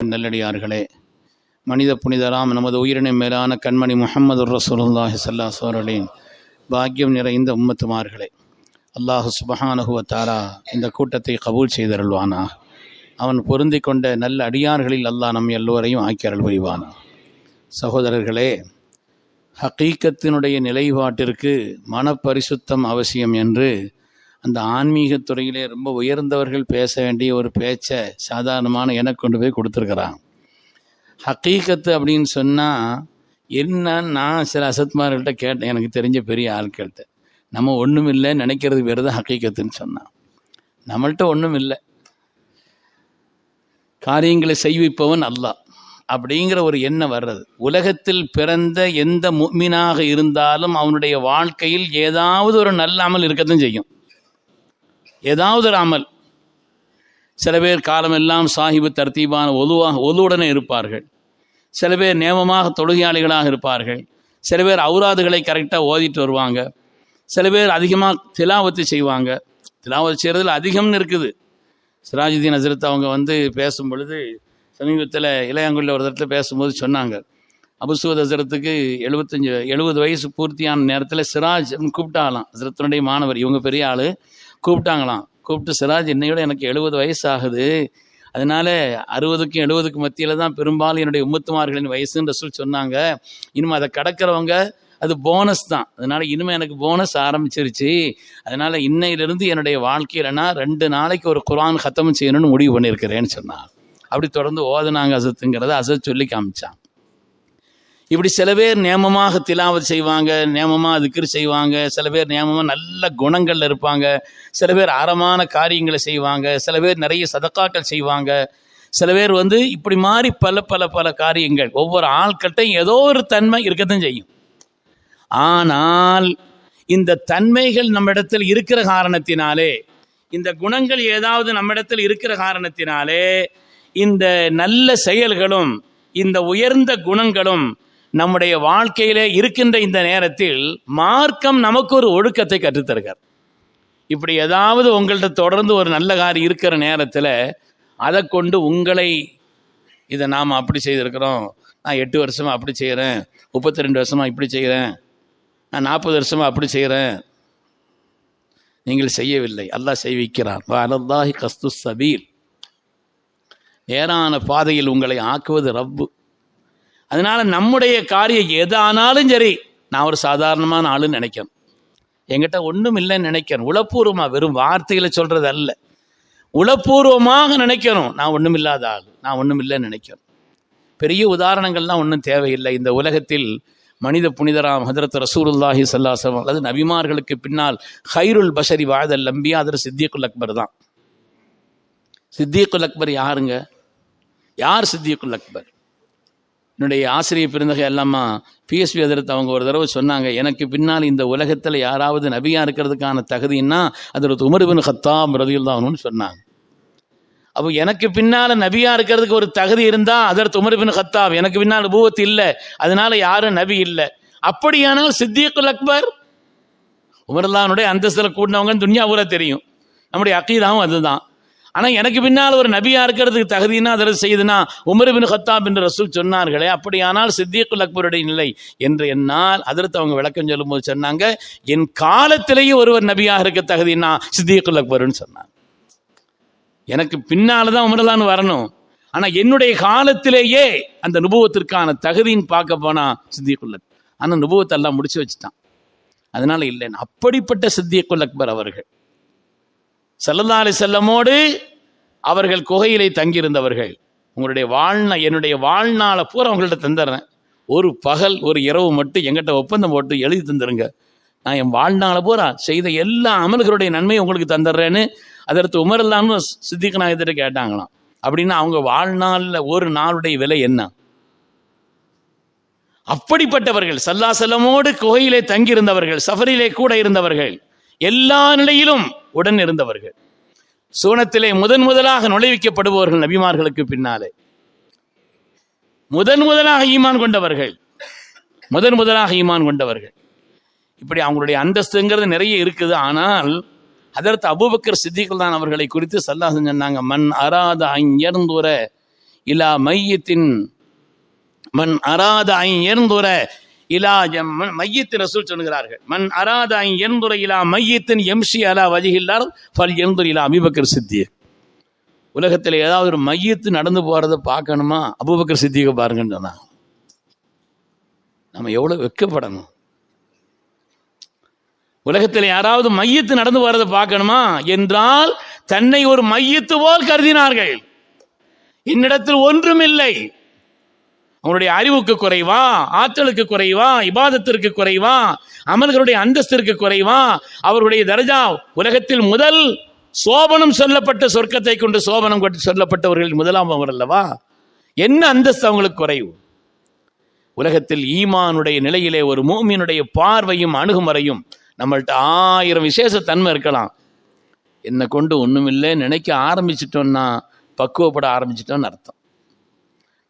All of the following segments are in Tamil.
அல்லாஹ்வின் நல்லடியார்களே, மனித புனிதராம் நமது உயிரினை மேலான கண்மணி முஹம்மது ரசூலுல்லாஹி ஸல்லல்லாஹு அலைஹி வஸல்லம் பாக்கியம் நிறைந்த உம்மத்துமார்களே, அல்லாஹ் சுப்ஹானஹு வ தஆலா இந்த கூட்டத்தை கபூல் செய்தருள்வானா. அவன் பொருந்தி கொண்ட நல்ல அடியார்களில் அல்லாஹ் நம் எல்லோரையும் ஆக்கி அருள் புரிவானா. சகோதரர்களே, ஹகீகத்தினுடைய நிலைப்பாட்டிற்கு மனப்பரிசுத்தம் அவசியம் என்று அந்த ஆன்மீகத் துறையிலே ரொம்ப உயர்ந்தவர்கள் பேச வேண்டிய ஒரு பேச்சை சாதாரணமான எனக்கு கொண்டு போய் கொடுத்துருக்குறான். ஹகீகத்து அப்படின்னு சொன்னால் என்னன்னு நான் சில அசத்மார்கள்ட்ட கேட்டேன், எனக்கு தெரிஞ்ச பெரிய ஆட்கள்கிட்ட. நம்ம ஒன்றும் இல்லை நினைக்கிறது வேறு தான் ஹகீகத்துன்னு சொன்னான். நம்மள்கிட்ட ஒன்றும் இல்லை, காரியங்களை செய்விப்பவன் அல்லாஹ் அப்படிங்கிற ஒரு எண்ணம் வர்றது. உலகத்தில் பிறந்த எந்த முஃமினாக இருந்தாலும் அவனுடைய வாழ்க்கையில் ஏதாவது ஒரு நல்ல அமல் இருக்கத்தான் செய்யும், ஏதாவது ஒரு அமல். சில பேர் காலமெல்லாம் சாஹிபு தர்த்தீபான ஒலுவுடனே இருப்பார்கள், சில பேர் நேமமாக தொழுகையாளிகளாக இருப்பார்கள், சில பேர் அவுராதுகளை கரெக்டாக ஓதிட்டு வருவாங்க, சில பேர் அதிகமாக திலாவத்து செய்வாங்க. திலாவத்து செய்கிறதுல அதிகம்னு இருக்குது. சிராஜுதீன் ஹசரத் அவங்க பேசும் பொழுது சமீபத்தில் இளையாங்குள்ள ஒரு இடத்துல பேசும்போது சொன்னாங்க, அபுசூத் ஹசரத்துக்கு 70 வயசு பூர்த்தியான நேரத்தில் சிராஜ் கூப்பிட்டாங்களாம். ஹசரத்தினுடைய மாணவர், இவங்க பெரிய ஆள், கூப்பிட்டாங்களாம். கூப்பிட்டு, சிராஜ் என்னையோட எனக்கு 70 வயசு ஆகுது, அதனால் 60க்கும் 70க்கும் மத்தியில் தான் பெரும்பாலும் என்னுடைய உம்மத்துமார்களின் வயசுன்னு ரசூல் சொன்னாங்க. இனிமேல் அதை கடக்கிறவங்க அது போனஸ் தான், அதனால் இனிமேல் எனக்கு போனஸ் ஆரம்பிச்சிருச்சு, அதனால் இன்னையிலிருந்து என்னுடைய வாழ்க்கையில் நான் 2 நாளைக்கு ஒரு குர்ஆன் ஹத்தம் செய்யணும்னு முடிவு பண்ணியிருக்கிறேன்னு சொன்னாங்க. அப்படி தொடர்ந்து ஓதுனாங்க அசத்துங்கிறத அசத் சொல்லி காமிச்சான். இப்படி சில பேர் நேமமாக திலாவத் செய்வாங்க, நேமமாக திக்ர் செய்வாங்க, சில பேர் நேமமாக நல்ல குணங்களில் இருப்பாங்க, சில பேர் அறமான காரியங்களை செய்வாங்க, சில பேர் நிறைய சதக்காக்கள் செய்வாங்க, சில பேர் இப்படி மாதிரி பல பல பல காரியங்கள். ஒவ்வொரு ஆட்கள்கிட்டையும் ஏதோ ஒரு தன்மை இருக்கத்தான் செய்யும். ஆனால் இந்த தன்மைகள் நம்மிடத்தில் இருக்கிற காரணத்தினாலே, இந்த குணங்கள் ஏதாவது நம்மிடத்தில் இருக்கிற காரணத்தினாலே, இந்த நல்ல செயல்களும் இந்த உயர்ந்த குணங்களும் நம்முடைய வாழ்க்கையிலே இருக்கின்ற இந்த நேரத்தில் மார்க்கம் நமக்கு ஒரு ஒழுக்கத்தை கற்றுத்தருகிறார். இப்படி ஏதாவது உங்கள்கிட்ட தொடர்ந்து ஒரு நல்ல காரியம் இருக்கிற நேரத்தில் அதை கொண்டு உங்களை, இதை நாம் அப்படி செய்திருக்கிறோம், நான் 8 வருஷமாக அப்படி செய்கிறேன், 32 வருஷமாக இப்படி செய்கிறேன், நான் 40 வருஷமாக அப்படி செய்கிறேன். நீங்கள் செய்யவில்லை, அல்லாஹ் செய்விக்கிறான். வஅலல்லாஹி கஸ்து சபீல், நேரான பாதையில் உங்களை ஆக்குவது ரப்பு. அதனால நம்முடைய காரியம் எதானாலும் சரி, நான் ஒரு சாதாரணமான ஆளுன்னு நினைக்கிறேன், என்கிட்ட ஒன்றும் இல்லைன்னு நினைக்கிறேன். உளப்பூர்வமாக, வெறும் வார்த்தைகளை சொல்றது அல்ல, உளப்பூர்வமாக நினைக்கணும், நான் ஒன்றும் இல்லாத ஆள், நான் ஒன்றும் இல்லைன்னு நினைக்கிறேன். பெரிய உதாரணங்கள்லாம் ஒன்றும் தேவையில்லை. இந்த உலகத்தில் மனித புனிதராம் ஹதரத் ரசூலுல்லாஹி ஸல்லல்லாஹு அலைஹி வஸல்லம், அது நபிமார்களுக்கு பின்னால் ஹைருல் பஷரி வாதல் அம்பியா, அதில் சித்திகுல் அக்பர் தான். சித்திகுல் அக்பர் யாருங்க? யார் சித்திகுல் அக்பர்? என்னுடைய ஆசிரியர் பெருந்தகை அல்லாமா பிஎஸ்பி ஹதரத் அவங்க ஒரு தடவை சொன்னாங்க, எனக்கு பின்னால் இந்த உலகத்தில் யாராவது நபியா இருக்கிறதுக்கான தகுதின்னா ஹதரத் உமர் இப்னு கத்தாப் ரலியல்லாஹு அன்ஹுன்னு சொன்னாங்க. அப்போ எனக்கு பின்னால் நபியா இருக்கிறதுக்கு ஒரு தகுதி இருந்தால் ஹதரத் உமர் இப்னு கத்தாப், எனக்கு பின்னால் நபுவத் இல்லை, அதனால யாரும் நபி இல்லை. அப்படியானால் சித்திகுல் அக்பர் உமர்லானுடைய அந்தஸ்தில் கூடினவங்கன்னு துன்யா பூரா தெரியும், நம்முடைய அக்கீதாவும் அதுதான். ஆனால் எனக்கு பின்னால் ஒரு நபியா இருக்கிறதுக்கு தகுதினா அதில் செய்துனா உமர் இப்னு கத்தாப் என்று ரசூல் சொன்னார்களே, அப்படியானால் சித்திகுல் அக்பருடைய நிலை என்று என்னால் அதற்கு அவங்க விளக்கம் சொல்லும்போது சொன்னாங்க, என் காலத்திலேயே ஒருவர் நபியாக இருக்க தகுதினா சித்திகுல் அக்பர்னு சொன்னாங்க. எனக்கு பின்னால் தான் உமர்லான் வரணும், ஆனால் என்னுடைய காலத்திலேயே அந்த நுபுவத்திற்கான தகுதின்னு பார்க்க போனா சித்திகுல் அக்பர். ஆனால் நுபுவத்தை எல்லாம் முடிச்சு வச்சுட்டான், அதனால இல்லைன்னு. அப்படிப்பட்ட சித்திகுல் அக்பர் அவர்கள் ஸல்லல்லாஹு அலைஹி வஸல்லமோடு அவர்கள் குகையிலே தங்கியிருந்தவர்கள். உங்களுடைய என்னுடைய வாழ்நாளை பூரா உங்கள்கிட்ட தந்துடுறேன், ஒரு பகல் ஒரு இரவு மட்டும் எங்கிட்ட ஒப்பந்தம் போட்டு எழுதி தந்துருங்க, நான் என் வாழ்நாளை பூரா செய்த எல்லா அமல்களுடைய நன்மையை உங்களுக்கு தந்துடுறேன்னு அதற்கு உமர்லான்னு சித்திக் நாயகத்திட்ட கேட்டாங்களாம். அப்படின்னா அவங்க வாழ்நாளில் ஒரு நாளுடைய விலை என்ன? அப்படிப்பட்டவர்கள் ஸல்லல்லாஹு அலைஹி வஸல்லமோடு குகையிலே தங்கியிருந்தவர்கள், சஃபரிலே கூட இருந்தவர்கள், எல்லா நிலையிலும் உடன் இருந்தவர்கள், சூனத்திலே முதலாக நுழைவிக்கப்படுபவர்கள், நபிமார்களுக்கு பின்னாலே முதலாக ஈமான் கொண்டவர்கள், முதலாக ஈமான் கொண்டவர்கள். இப்படி அவங்களுடைய அந்தஸ்துங்கிறது நிறைய இருக்குது. ஆனால் ஹதரத் அபூபக்கர் சித்திக் தான் அவர்களை குறித்து ஸல்லல்லாஹு அலைஹி வஸல்லம் சொன்னாங்க, மன் அராத அன் யன்துர இலா மையத்தின் மன் அராத எர்ந்துர இலா மையத்து ரசூல் சொல்கிறார்கள், மன் அராத எர்ந்துர இலா மையத்தின் எம்ஷி அலா வஜிஹில்லார் ஃபல் எர்ந்துர் இலா அபூபக்கர் சித்திக். உலகத்தில் ஏதாவது ஒரு மையத்து நடந்து போறதை பார்க்கணுமா, அபூபக்கர் சித்திகை பாருங்கன்னு சொன்னாங்க. நம்ம எவ்வளவு வெட்கப்படணும். உலகத்தில் யாராவது மையத்து நடந்து போறதை பார்க்கணுமா என்றால் தன்னை ஒரு மையத்து போல் கருதினார்கள். என்னிடத்தில் ஒன்றும் இல்லை. அவனுடைய அறிவுக்கு குறைவா, ஆற்றலுக்கு குறைவா, இபாதத்திற்கு குறைவா, அமல்களுடைய அந்தஸ்திற்கு குறைவா, அவர்களுடைய தர்ஜா உலகத்தில் முதல் சோபனம் சொல்லப்பட்ட சொர்க்கத்தை கொண்டு சோபனம் சொல்லப்பட்டவர்கள் முதலாம் அவர் அல்லவா, என்ன அந்தஸ்து அவங்களுக்கு குறைவு? உலகத்தில் ஈமானுடைய நிலையிலே ஒரு மூமினுடைய பார்வையும் அணுகுமுறையும், நம்மள்ட்ட 1000 விசேஷ தன்மை இருக்கலாம், என்னை கொண்டு ஒண்ணுமில்லை நினைக்க ஆரம்பிச்சிட்டோம்னா பக்குவப்பட ஆரம்பிச்சிட்டோம்னு அர்த்தம்.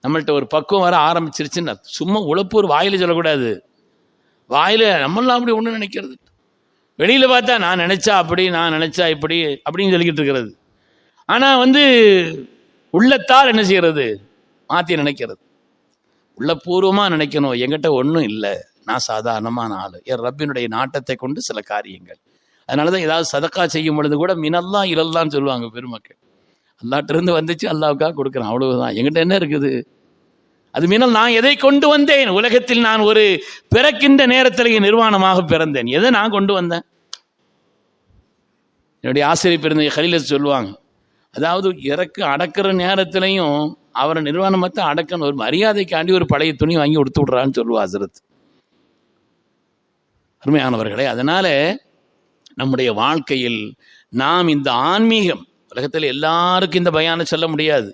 நம்மள்ட்ட ஒரு பக்குவம் வர ஆரம்பிச்சிருச்சுன்னு அர்த்தம். சும்மா உழப்பூர் வாயில சொல்லக்கூடாது. வாயில நம்மளாம் அப்படி ஒண்ணு நினைக்கிறது, வெளியில பார்த்தா நான் நினைச்சா அப்படி, நான் நினைச்சா இப்படி அப்படின்னு சொல்லிக்கிட்டு இருக்கிறது. ஆனா உள்ளத்தால் என்ன செய்யறது, மாத்தி நினைக்கிறது. உள்ளபூர்வமா நினைக்கணும், என்கிட்ட ஒன்றும் இல்லை, நான் சாதாரணமான ஆளு, என் ரப்பினுடைய நாட்டத்தை கொண்டு சில காரியங்கள். அதனாலதான் ஏதாவது சதக்கா செய்யும் பொழுது கூட மினல்லா இலல்லான்னு சொல்லுவாங்க பெருமக்கள். அல்லாட்ட இருந்து வந்துச்சு, அல்லாவுக்காக கொடுக்குறேன், அவ்வளவுதான். என்கிட்ட என்ன இருக்குது அது மினல். நான் எதை கொண்டு வந்தேன் உலகத்தில்? நான் ஒரு பிறக்கின்ற நேரத்திலேயே நிர்வாணமாக பிறந்தேன். எதை நான் கொண்டு வந்தேன்? என்னுடைய ஆசிரியர் பிறந்த கலீலத் சொல்லுவாங்க, அதாவது இறக்கு அடக்கிற நேரத்திலையும் அவரை நிர்வாணமத்தை அடக்கணும், ஒரு மரியாதைக்காண்டி ஒரு பழைய துணி வாங்கி கொடுத்து விடுறான்னு சொல்லுவா ஹஸ்ரத். அருமையானவர்களே, அதனால நம்முடைய வாழ்க்கையில் நாம் இந்த ஆன்மீகம், உலகத்தில் எல்லாருக்கும் இந்த பயானை சொல்ல முடியாது.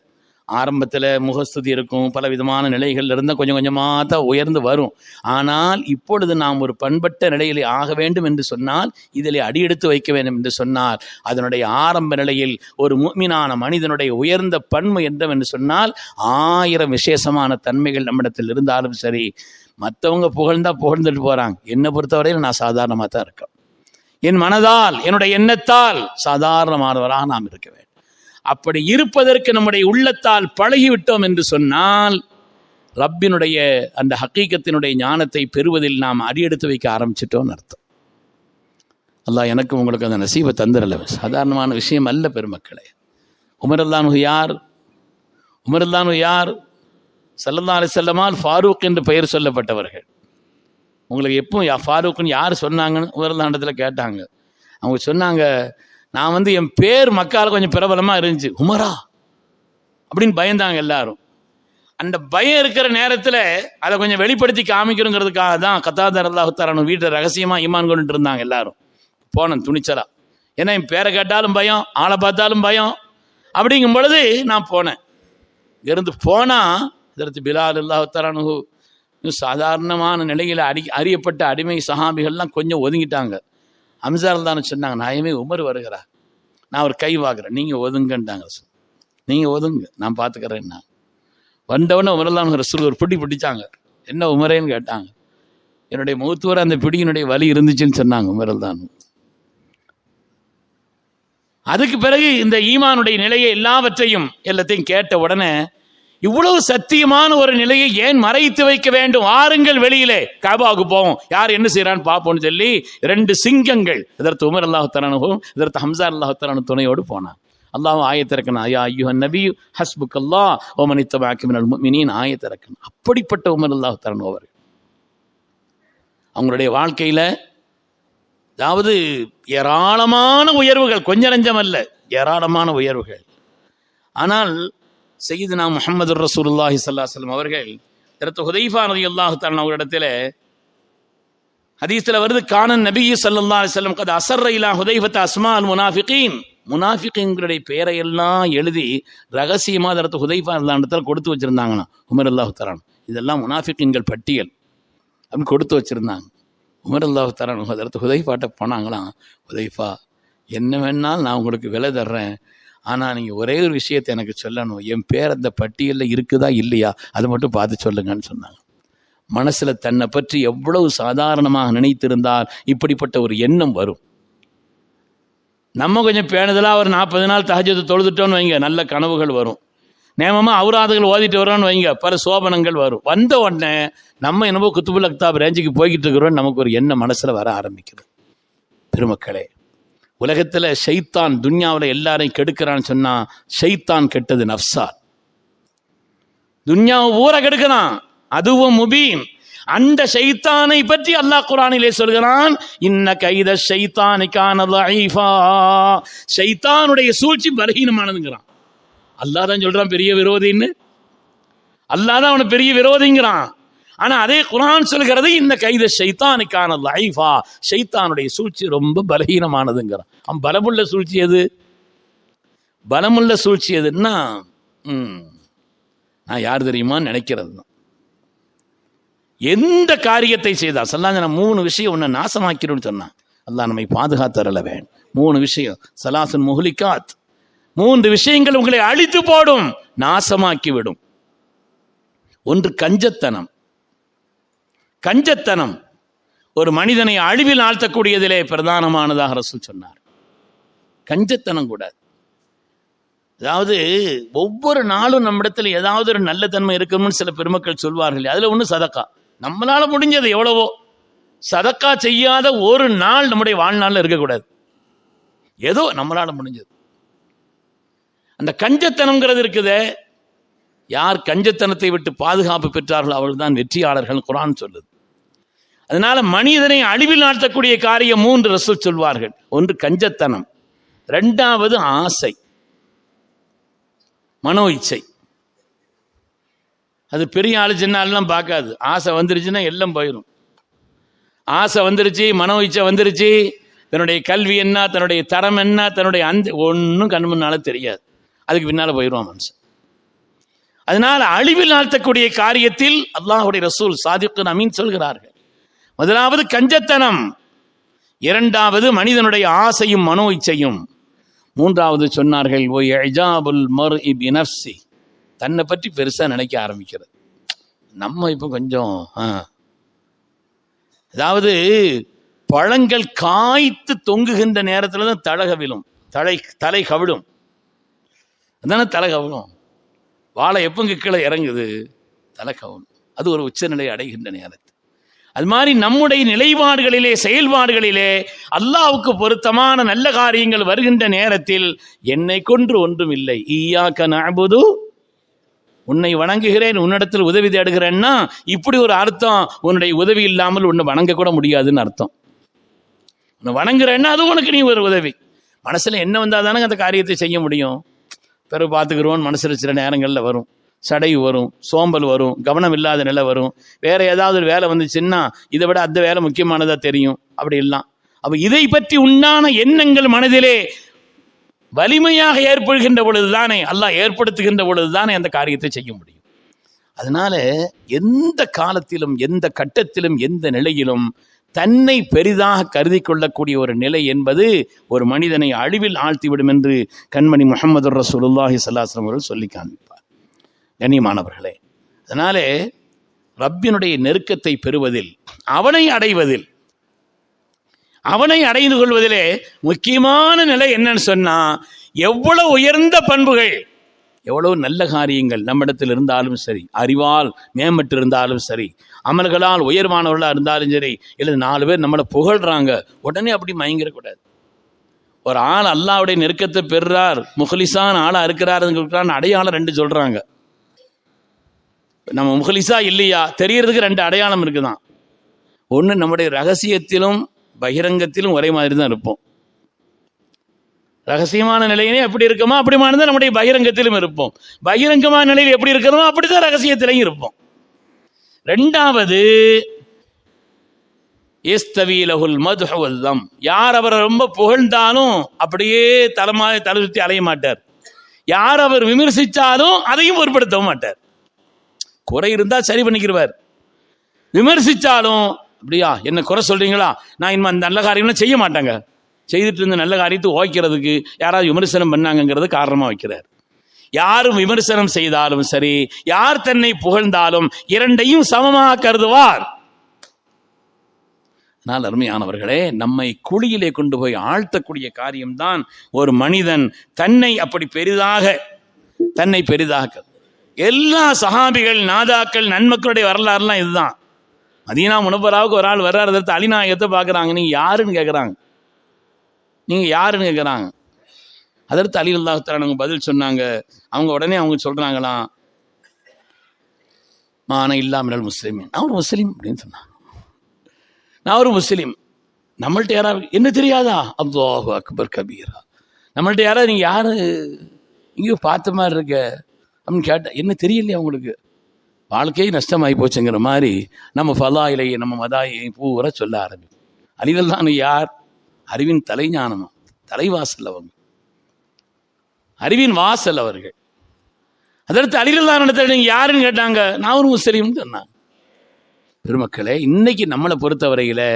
ஆரம்பத்தில் முகஸ்துதி இருக்கும், பல விதமான நிலைகள் இருந்தால் கொஞ்சம் கொஞ்சமாக தான் உயர்ந்து வரும். ஆனால் இப்பொழுது நாம் ஒரு பண்பட்ட நிலையிலே ஆக வேண்டும் என்று சொன்னால், இதில் அடியெடுத்து வைக்க வேண்டும் என்று சொன்னால், அதனுடைய ஆரம்ப நிலையில் ஒரு முஃமினான மனிதனுடைய உயர்ந்த பண்பு என்று சொன்னால் 1000 விசேஷமான தன்மைகள் நம்மிடத்தில் இருந்தாலும் சரி. மற்றவங்க புகழ்ந்தா புகழ்ந்துட்டு போகிறாங்க, என்னை பொறுத்தவரையில் நான் சாதாரணமாக தான் இருக்கேன். என் மனதால், என்னுடைய எண்ணத்தால் சாதாரணமானவராக நாம் இருக்க வேண்டும். அப்படி இருப்பதற்கு நம்முடைய உள்ளத்தால் பழகிவிட்டோம் என்று சொன்னால், ரப்பினுடைய அந்த ஹக்கீகத்தினுடைய ஞானத்தை பெறுவதில் நாம் அடியெடுத்து வைக்க ஆரம்பிச்சிட்டோம்னு அர்த்தம். அல்லாஹ் எனக்கு உங்களுக்கு அந்த நசீபை தந்திரல. சாதாரணமான விஷயம் அல்ல பெருமக்களே. உமர் ரலியல்லாஹு யார்? உமர் ரலியல்லாஹு யார்? ஸல்லல்லாஹு அலைஹி வஸல்லமால் ஃபாரூக் என்று பெயர் சொல்லப்பட்டவர்கள். உங்களுக்கு எப்போ ஃபாரூக்னு யார் சொன்னாங்கன்னு உமர் ரலியல்லாஹு இடத்துல கேட்டாங்க. அவங்க சொன்னாங்க, நான் என் பேர் மக்கால கொஞ்சம் பிரபலமாக இருந்துச்சு, உமரா அப்படின்னு பயந்தாங்க எல்லாரும். அந்த பயம் இருக்கிற நேரத்தில் அதை கொஞ்சம் வெளிப்படுத்தி காமிக்கிறோங்கிறதுக்காக தான் கத்தாதா ரலியல்லாஹு தஆலா வீட்டில் ரகசியமாக ஈமான் கொண்டுட்டு இருந்தாங்க எல்லாரும். போனேன் துணிச்சலா, ஏன்னா என் பேரை கேட்டாலும் பயம், ஆளை பார்த்தாலும் பயம். அப்படிங்கும் பொழுது நான் போனேன். இருந்து போனால் இதற்கு பிலால் ரலியல்லாஹு தஆலா சாதாரணமான நிலையில் அறியப்பட்ட அடிமை சஹாபிகள்லாம் கொஞ்சம் ஒதுங்கிட்டாங்க. ஹம்ஸா ரலியல்லாஹு சொன்னாங்க, நாயமே உமர் வருகிறார், நான் ஒரு கை வாங்குறேன், நீங்கள் ஒதுங்கன்ட்டாங்க. நீங்கள் ஒதுங்க, நான் பார்த்துக்கிறேன். நான் வந்தவொடனே உமர் ரலியல்லாஹு ரசூல் ஒரு பிடி பிடிச்சாங்க. என்ன உமரேன்னு கேட்டாங்க. என்னுடைய முகத்துவர அந்த பிடியினுடைய வலி இருந்துச்சுன்னு சொன்னாங்க உமர் ரலியல்லாஹு. அதுக்கு பிறகு இந்த ஈமானுடைய நிலையை எல்லாத்தையும் கேட்ட உடனே, இவ்வளவு சத்தியமான ஒரு நிலையை ஏன் மறைத்து வைக்க வேண்டும்? வாருங்கள் வெளியிலே காபாவுக்கு போவோம், யார் என்ன செய்யறான்னு பார்ப்போம்னு சொல்லி 2 சிங்கங்கள், இதற்கு உமர் ரலியல்லாஹு தஆலா இதற்கு ஹம்ஸா ரலியல்லாஹு தஆலா துணையோடு போனான். அல்லாஹ் ஆயத்திறக்கணும், யா அய்யுஹன் நபியு ஹஸ்புக்கல்லாஹ் வ மன் இத்தபஅக மினல் முஃமினீன் ஆயத்திறக்கணும். அப்படிப்பட்ட உமர் ரலியல்லாஹு தஆலா அவர்கள் அவங்களுடைய வாழ்க்கையில அதாவது ஏராளமான உயர்வுகள், கொஞ்சம் நஞ்சம் அல்ல, ஏராளமான உயர்வுகள். ஆனால் சையதுனா முஹம்மது ரசூலுல்லாஹி ஸல்லல்லாஹு அலைஹி வஸல்லம் அவர்கள் ஹுதைஃபா ரலியல்லாஹு தஆலா அவரிடத்தில் ஹதீஸ்ல வருது, கானன் நபியு ஸல்லல்லாஹு அலைஹி வஸல்லம் கத் அஸர்ர இலா ஹுதைஃபத அஸ்மால் முனாஃபிகீன். முனாஃபிகீன்களுடைய பெயரையெல்லாம் எழுதி ரகசியமா அதற்கு ஹுதைஃபா ரலியல்லாஹு கொடுத்து வச்சிருந்தாங்களாம் உமர் ரலியல்லாஹு தஆலா. இதெல்லாம் முனாஃபிகீன்கள் பட்டியல் அப்படின்னு கொடுத்து வச்சிருந்தாங்க. உமர் ரலியல்லாஹு தஆலா அதற்கு ஹுதைஃபாட்ட போனாங்களாம், ஹுதைஃபா என்ன வேணாலும் நான் உங்களுக்கு விலை தர்றேன், ஆனால் நீங்கள் ஒரே ஒரு விஷயத்தை எனக்கு சொல்லணும், என் பேர் அந்த பட்டியலில் இருக்குதா இல்லையா அதை மட்டும் பார்த்து சொல்லுங்கன்னு சொன்னாங்க. மனசில் தன்னை பற்றி எவ்வளவு சாதாரணமாக நினைத்திருந்தால் இப்படிப்பட்ட ஒரு எண்ணம் வரும். நம்ம கொஞ்சம் பேணுதலாக ஒரு 40 நாள் தஹஜ்ஜுத் தொழுதுட்டோன்னு வைங்க, நல்ல கனவுகள் வரும். நேமமாக அவுராதுகள் ஓதிட்டு வரோன்னு வைங்க, பல சோபனங்கள் வரும். வந்த உடனே நம்ம என்னமோ குத்துபுல் அக்தாப் ரேஞ்சுக்கு போய்கிட்டு இருக்கிறோம், நமக்கு ஒரு எண்ணம் மனசில் வர ஆரம்பிக்கிறது. பெருமக்களே, உலகத்தில் ஷைத்தான் துன்யாவில் எல்லாரையும் கெடுக்கிறான்னு சொன்னால் ஷைத்தான் கெட்டது நஃப்ஸா. துன்யாவை ஊற கெடுக்கிறான், அதுவும் முபீன். அந்த ஷைத்தானை பற்றி அல்லாஹ் குர்ஆனிலே சொல்கிறான், இன்ன கைத ஷைத்தானி கான ضعيفا. ஷைத்தானுடைய சூழ்ச்சி பலகீனமானதுங்கிறான். அல்லாஹ் தான் சொல்றான் பெரிய விரோதின்னு. அல்லாஹ் தான் அவனை பெரிய விரோதிங்கிறான். ஆனா அதே குர்ஆன் சொல்கிறது, இந்த கைத ஷைத்தானி கான ضعيفا. ஷைத்தானுடைய சூழ்ச்சி ரொம்ப பலகீனமானதுங்கிறான். அவன் பலமுள்ள சூழ்ச்சி எது? பலமுள்ள சூழ்ச்சி எதுன்னா நான் யார் தெரியுமான்னு நினைக்கிறது தான். எந்த காரியத்தை செய்தா சொல்லாங்க, நான் 3 விஷயம் உன்னை நாசமாக்கிடும் சொன்னான். அல்லாஹ் நம்மை பாதுகாத்தரல வேணும். 3 விஷயம், சலாசுன் முஹ்லிகாத், 3 விஷயங்கள் உங்களை அழித்து போடும், நாசமாக்கி விடும். ஒன்று கஞ்சத்தனம். கஞ்சத்தனம் ஒரு மனிதனை அழிவில் ஆழ்த்தக்கூடியதிலே பிரதானமானதாக ரசூல் சொன்னார். கஞ்சத்தனம் கூடாது. அதாவது ஒவ்வொரு நாளும் நம்மிடத்தில் ஏதாவது ஒரு நல்ல தன்மை இருக்கணும்னு சில பெருமக்கள் சொல்வார்கள். அதுல ஒன்று சதக்கா. நம்மளால முடிஞ்சது எவ்வளவோ, சதக்கா செய்யாத ஒரு நாள் நம்முடைய வாழ்நாளில் இருக்கக்கூடாது. ஏதோ நம்மளால முடிஞ்சது. அந்த கஞ்சத்தனம்ங்கிறது இருக்குதே, யார் கஞ்சத்தனத்தை விட்டு பாதுகாப்பு பெற்றார்களோ அவர்கள் தான் வெற்றியாளர்கள் குர்ஆன் சொல்லுது. அதனால மனிதனை அழிவில் ஆழ்த்தக்கூடிய காரியம் 3 ரசூல் சொல்வார்கள். ஒன்று கஞ்சத்தனம், 2வது ஆசை, மனோ இச்சை. அது பெரிய ஆளு சின்ன ஆளுலாம் பார்க்காது. ஆசை வந்துருச்சுன்னா எல்லாம் போயிடும். ஆசை வந்துருச்சு, மனோ இச்சை வந்துருச்சு, தன்னுடைய கல்வி என்ன, தன்னுடைய தரம் என்ன, தன்னுடைய ஒன்றும் கண் முன்னால தெரியாது. அதுக்கு பின்னால போயிடுவான் மனுஷன். அதனால அழிவில் ஆழ்த்தக்கூடிய காரியத்தில் அல்லாஹ்வுடைய ரசூல் சாதிக்குன் அமீன் சொல்கிறார்கள். முதலாவது கஞ்சத்தனம், 2வது மனிதனுடைய ஆசையும் மனோ இச்சையும், 3வது சொன்னார்கள் ஓ இஜாபுல் மர்இ பினஃப்ஸி, தன்னை பற்றி பெருசா நினைக்க ஆரம்பிக்கிறது. நம்ம இப்போ கொஞ்சம் அதாவது பழங்கள் காய்த்து தொங்குகின்ற நேரத்தில் தான் தலை கவிழும், தலை கவிழும். அதானே தலை கவிழும். வாழை எப்போ கீழே இறங்குது, தலை கவிழும். அது ஒரு உச்சநிலை அடைகின்ற நேரத்தில். அது மாதிரி நம்முடைய நிலைப்பாடுகளிலே, செயல்பாடுகளிலே அல்லாஹ்வுக்கு பொருத்தமான நல்ல காரியங்கள் வருகின்ற நேரத்தில் என்னை கொன்று ஒன்றும் இல்லை, ஈயாக்க நஅபுது, உன்னை வணங்குகிறேன், உன்னிடத்தில் உதவி தேடுகிறேன்னா இப்படி ஒரு அர்த்தம். உன்னுடைய உதவி இல்லாமல் உன்னை வணங்க கூட முடியாதுன்னு அர்த்தம். உன்னை வணங்குறேன்னா அது உனக்கு நீ ஒரு உதவி. மனசுல என்ன வந்தால் தானே அந்த காரியத்தை செய்ய முடியும். பிறகு பார்த்துக்கிறோன்னு மனசுல சில நேரங்களில் வரும், சடைவு வரும், சோம்பல் வரும், கவனம் இல்லாத நிலை வரும். வேற ஏதாவது ஒரு வேலை வந்துச்சுன்னா இதை விட அந்த வேலை முக்கியமானதா தெரியும். அப்படி எல்லாம் அப்ப இதை பற்றி உண்டான எண்ணங்கள் மனதிலே வலிமையாக ஏற்படுகின்ற பொழுதுதானே, அல்லாஹ் ஏற்படுத்துகின்ற பொழுதுதானே அந்த காரியத்தை செய்ய முடியும். அதனால எந்த காலத்திலும், எந்த கட்டத்திலும், எந்த நிலையிலும் தன்னை பெரிதாக கருதி கொள்ளக்கூடிய ஒரு நிலை என்பது ஒரு மனிதனை அழிவில் ஆழ்த்திவிடும் என்று கண்மணி முஹம்மது ரசூலுல்லாஹி ஸல்லல்லாஹு அலைஹி வஸல்லம் அவர்கள் சொல்லி காண்பிப்பார். கண்ணியமானவர்களே, அதனாலே ரப்பினுடைய நெருக்கத்தை பெறுவதில், அவனை அடைவதில், அவனை அடைந்து கொள்வதிலே முக்கியமான நிலை என்னன்னு சொன்னா, எவ்வளவு உயர்ந்த பண்புகள், எவ்வளவு நல்ல காரியங்கள் நம்மிடத்தில் இருந்தாலும் சரி, அறிவால் மேம்பட்டு இருந்தாலும் சரி, அமல்களால் உயர்வானவர்களாக இருந்தாலும் சரி, இல்லை 4 பேர் நம்மளை புகழ்றாங்க, உடனே அப்படி மயங்கிடக்கூடாது. ஒரு ஆள் அல்லாஹ்வுடைய நெருக்கத்தை பெறுறார், முஹ்லிஸான ஆளா இருக்கிறாருன்னு அடையாளம் 2 சொல்றாங்க. நம்ம முஹ்லிஸா இல்லையா தெரியறதுக்கு 2 அடையாளம் இருக்குதான். ஒன்று, நம்முடைய ரகசியத்திலும் பகிரங்கத்திலும் ஒரே மாதிரி தான் இருப்போம். ரகசியமான நிலையிலே எப்படி இருக்குமோ அப்படிமானதான் நம்முடைய பகிரங்கத்திலும் இருப்போம். பகிரங்கமான நிலையில் எப்படி இருக்கிறோமோ அப்படிதான் ரகசியத்திலையும் இருப்போம். 2வது, இஸ்தவீலஹுல் மத்ஹு வல்லம், யார் அவரை ரொம்ப புகழ்ந்தாலும் அப்படியே தலை சுற்றி அலைய மாட்டார். யார் அவர் விமர்சித்தாலும் அதையும் பொருட்படுத்த மாட்டார். குறை இருந்தா சரி பண்ணிக்கிறவர். விமர்சித்தாலும் அப்படியா என்ன குறை சொல்றீங்களா, நான் இனிமே அந்த நல்ல காரியம்லாம் செய்ய மாட்டாங்க, செய்துட்டு இருந்த நல்ல காரியத்தை ஓய்க்கிறதுக்கு யாராவது விமர்சனம் பண்ணாங்கிறது காரணமா வைக்கிறார். யாரும் விமர்சனம் செய்தாலும் சரி, யார் தன்னை புகழ்ந்தாலும் 2ஐயும் சமமாக கருதுவார். ஆனால் அருமையானவர்களே, நம்மை குழியிலே கொண்டு போய் ஆழ்த்தக்கூடிய காரியம்தான் ஒரு மனிதன் தன்னை அப்படி பெரிதாக தன்னை பெரிதாக்க. எல்லா சஹாபிகள் நாதாக்கள் நன்மக்களுடைய வரலாறுலாம் இதுதான். மதீனா முனவராவுக்கு ஒரு ஆள் வர்றாரு, அலிநாயகத்தை பார்க்குறாங்க. நீங்கள் யாருன்னு கேட்குறாங்க. அதற்கு அலி அல்லாஹ் தஆலா பதில் சொன்னாங்க. அவங்க உடனே அவங்க சொல்கிறாங்களாம், மான இல்லாமல் முஸ்லீம், நான் ஒரு முஸ்லீம் அப்படின்னு சொன்னாங்க. நான் ஒரு முஸ்லீம். நம்மள்ட்ட யாராவது என்ன தெரியாதா? அல்லாஹு அக்பர் கபீரா. நம்மள்ட்ட யாராவது நீங்கள் யார் இங்கேயோ பார்த்த மாதிரி இருக்க அப்படின்னு கேட்டால் என்ன தெரியலையா உங்களுக்கு? வாழ்க்கையை நஷ்டமாகி போச்சுங்கிற மாதிரி நம்ம ஃபலாயிலையை நம்ம மதாயை பூரா சொல்ல ஆரம்பிக்கும். அலிகள் தான் யார்? அறிவின் தலைஞானமா, தலைவாசல் அவங்க, அறிவின் வாசல் அவர்கள். அதற்கு அலிகள் தான் நடத்த நீங்கள் யாருன்னு கேட்டாங்க. நான் ஒரு முஸ்லீம்னு சொன்னாங்க. பெருமக்களே, இன்னைக்கு நம்மளை பொறுத்தவரையில்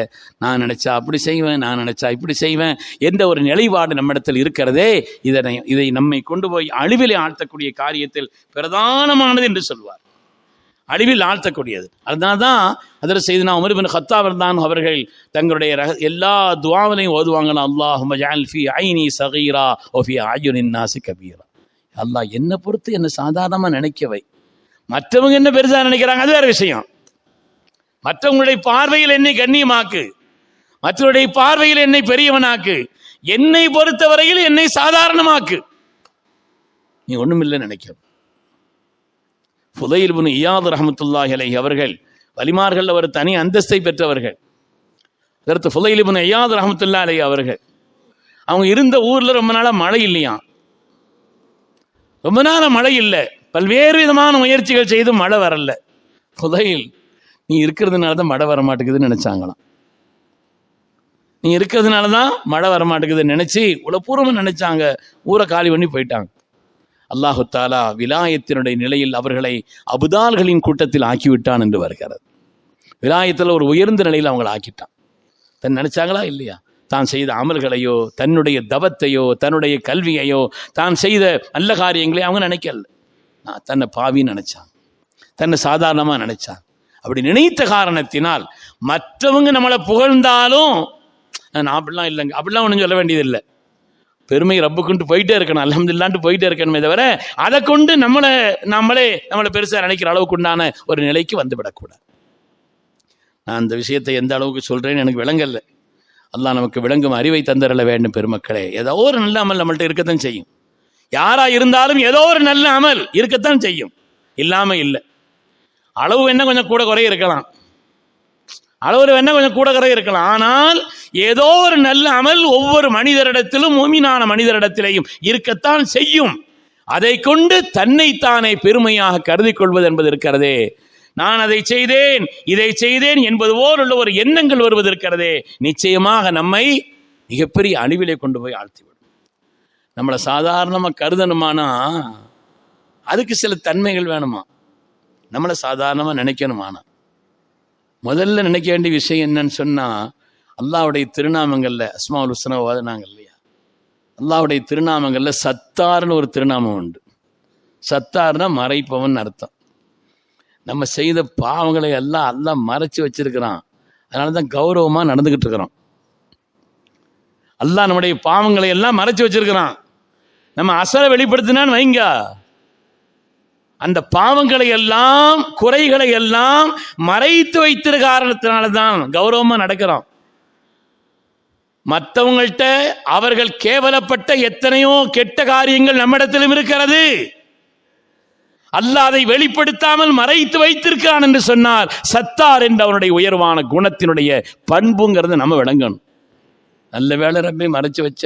நான் நினைச்சா அப்படி செய்வேன், நான் நினைச்சா இப்படி செய்வேன் எந்த ஒரு நிலைப்பாடு நம்மிடத்தில் இருக்கிறதே, இதை நம்மை கொண்டு போய் அழிவிலே ஆழ்த்தக்கூடிய காரியத்தில் பிரதானமானது என்று சொல்வார். அழிவில் ஆழ்த்தக்கூடியது. அதனால்தான் அதில் செய்தனா உமர் இப்னு கத்தாப் ரலியல்லாஹு அவர்கள் தங்களுடைய எல்லா துஆவிலையும் ஓதுவாங்கன்னா, அல்லாஹும்ம ஜஅல் ஃபீ ஐனி ஸகீரா வ ஃபீ அயுனின் நாஸி கபீரா. அல்லாஹ் என்னை பொறுத்து என்ன சாதாரணமாக நினைக்கவை, மற்றவங்க என்ன பெருசாக நினைக்கிறாங்க அது வேற விஷயம். மற்றவங்களுடைய பார்வையில் என்னை கண்ணியமாக்கு, மற்றவருடைய பார்வையில் என்னை பெரியவனாக்கு, என்னை பொறுத்தவரையில் என்னை சாதாரணமாக்கு. நீ ஒண்ணுமில்லை நினைக்க. ஃபுதைல் இப்னு இயாத் ரஹ்மத்துல்லாஹி அலைஹி அவர்கள் வலிமார்கள், அவர் தனி அந்தஸ்தை பெற்றவர்கள். அதற்கு ஃபுதைல் இப்னு இயாத் ரஹ்மத்துல்லாஹி அலைஹி அவர்கள் அவங்க இருந்த ஊர்ல ரொம்ப நாளா மழை இல்லையா, ரொம்ப நாளா மழை இல்லை. பல்வேறு விதமான முயற்சிகள் செய்து மழை வரல. ஃபுதைல், நீ இருக்கிறதுனால தான் மழை வர மாட்டேங்குதுன்னு நினைச்சாங்களாம். நீ இருக்கிறதுனால தான் மழை வர மாட்டேங்குதுன்னு நினைச்சு உளப்பூர்வமாக நினைச்சாங்க. ஊரை காலி பண்ணி போயிட்டாங்க. அல்லாஹு தாலா விலாயத்தினுடைய நிலையில் அவர்களை அபுதால்களின் கூட்டத்தில் ஆக்கிவிட்டான் என்று வருகிறது. விலாயத்தில் ஒரு உயர்ந்த நிலையில் அவங்களை ஆக்கிட்டான். தன் நினைச்சாங்களா இல்லையா? தான் செய்த அமல்களையோ, தன்னுடைய தவத்தையோ, தன்னுடைய கல்வியையோ, தான் செய்த நல்ல காரியங்களையும் அவங்க நினைக்கல. தன்னை பாவின்னு நினைச்சான், தன்னை சாதாரணமாக நினைச்சான். அப்படி நினைத்த காரணத்தினால் மற்றவங்க நம்மளை புகழ்ந்தாலும் நான் அப்படிலாம் இல்லைங்க, அப்படிலாம் ஒன்றும் சொல்ல வேண்டியதில்லை. பெருமை ரப்புக்குன்ட்டு போயிட்டே இருக்கணும், அல்ஹம்துலில்லாஹ்ன்ட்டு போயிட்டே இருக்கணுமே தவிர அதை கொண்டு நம்மளை பெருசாக நினைக்கிற அளவுக்கு உண்டான ஒரு நிலைக்கு வந்து விடக்கூடாது. நான் அந்த விஷயத்தை எந்த அளவுக்கு சொல்றேன்னு எனக்கு விளங்கல. அல்லாஹ் நமக்கு விளங்கும் அறிவை தந்தரல வேண்டும். பெருமக்களே, ஏதோ ஒரு நல்ல அமல் நம்மள்ட்ட இருக்கத்தான் செய்யும். யாரா இருந்தாலும் ஏதோ ஒரு நல்ல அமல் இருக்கத்தான் செய்யும், இல்லாம இல்லை. அளவு வேணா கொஞ்சம் கூட குறை இருக்கலாம், அளவு வேணா கொஞ்சம் கூட குறை இருக்கலாம். ஆனால் ஏதோ ஒரு நல்ல அமல் ஒவ்வொரு மனிதரிடத்திலும், மூமினான மனிதரிடத்திலேயும் இருக்கத்தான் செய்யும். அதை கொண்டு தன்னைத்தானே பெருமையாக கருதி கொள்வது என்பது இருக்கிறதே, நான் அதை செய்தேன் இதை செய்தேன் என்பது போல் உள்ள ஒரு எண்ணங்கள் வருவது இருக்கிறதே, நிச்சயமாக நம்மை மிகப்பெரிய அழிவிலே கொண்டு போய் ஆழ்த்திவிடும். நம்மளை சாதாரணமாக கருதணுமானா அதுக்கு சில தன்மைகள் வேணுமா? நம்மளை சாதாரணமாக நினைக்கணுமானா முதல்ல நினைக்க வேண்டிய விஷயம் என்னன்னு சொன்னால், அல்லாஹ்வுடைய திருநாமங்களில் அஸ்மாஉல் ஹுஸ்னா ஓதுனாங்க இல்லையா, அல்லாஹ்வுடைய திருநாமங்களில் சத்தார்னு ஒரு திருநாமம் உண்டு. சத்தார்னா மறைப்பவன் அர்த்தம். நம்ம செய்த பாவங்களை எல்லாம் அல்லாஹ் மறைச்சு வச்சிருக்கிறான். அதனால தான் கௌரவமாக நடந்துக்கிட்டு இருக்கிறோம். அல்லாஹ் நம்முடைய பாவங்களை எல்லாம் மறைச்சு வச்சிருக்கிறான். நம்ம அசலை வெளிப்படுத்தினான்னு வைங்க, அந்த பாவங்களை எல்லாம் குறைகளை எல்லாம் மறைத்து வைத்திரு காரணத்தினால்தான் கௌரவமா நடக்கிறோம். மற்றவங்கள்ட்ட அவர்கள் கேவலப்பட்ட எத்தனையோ கெட்ட காரியங்கள் நம்மிடத்திலும் இருக்கிறது. அல்லாஹ் அதை வெளிப்படுத்தாமல் மறைத்து வைத்திருக்கிறான் என்று சொன்னார். சத்தார் என்ற அவனுடைய உயர்வான குணத்தினுடைய பண்புங்கிறது நம்ம விளங்கணும். நல்ல வேளை ரப்பை மறைச்சு வச்ச,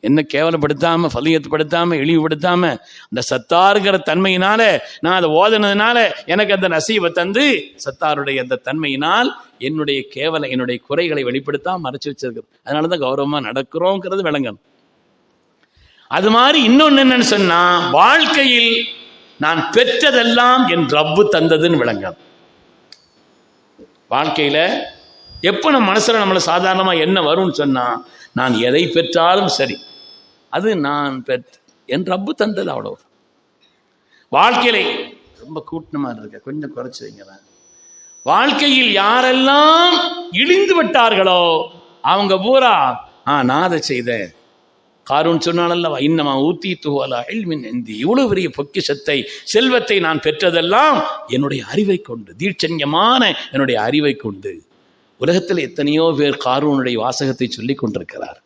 என்ன கேவலப்படுத்தாம, ஃபலியத்துப்படுத்தாம, இழிவுபடுத்தாம, அந்த சத்தாருங்கிற தன்மையினால நான் அதை ஓதனதுனால எனக்கு அந்த நசீவை தந்து, சத்தாருடைய அந்த தன்மையினால் என்னுடைய குறைகளை வெளிப்படுத்தாம மறைச்சு வச்சிருக்கிறது. அதனாலதான் கௌரவமா நடக்கிறோங்கிறது விளங்கணும். அது மாதிரி இன்னொன்னு என்னன்னு சொன்னா, வாழ்க்கையில் நான் பெற்றதெல்லாம் என் ரப்பு தந்ததுன்னு விளங்கணும். வாழ்க்கையில எப்ப நம்ம மனசுல நம்மளை சாதாரணமா என்ன வரும்னு சொன்னா, நான் எதை பெற்றாலும் சரி அது நான் என் ரப்பு தந்தது, அவ்வளோ. வாழ்க்கையில ரொம்ப கூட்டமா இருக்க, கொஞ்சம் குறைச்சு வைங்களேன். வாழ்க்கையில் யாரெல்லாம் இழிந்து விட்டார்களோ அவங்க பூரா நான் அதை செய்தேன், காரூன் சொன்னானல்லவா, இன்னமா ஊத்தீத்து அலா இல்மின் இந்தி, இவ்வளவு பெரிய பொக்கிஷத்தை செல்வத்தை நான் பெற்றதெல்லாம் என்னுடைய அறிவை கொண்டு, தீட்சண்யமான என்னுடைய அறிவை கொண்டு. உலகத்தில் எத்தனையோ பேர் காரூனுடைய வாசகத்தை சொல்லிக் கொண்டிருக்கிறார்.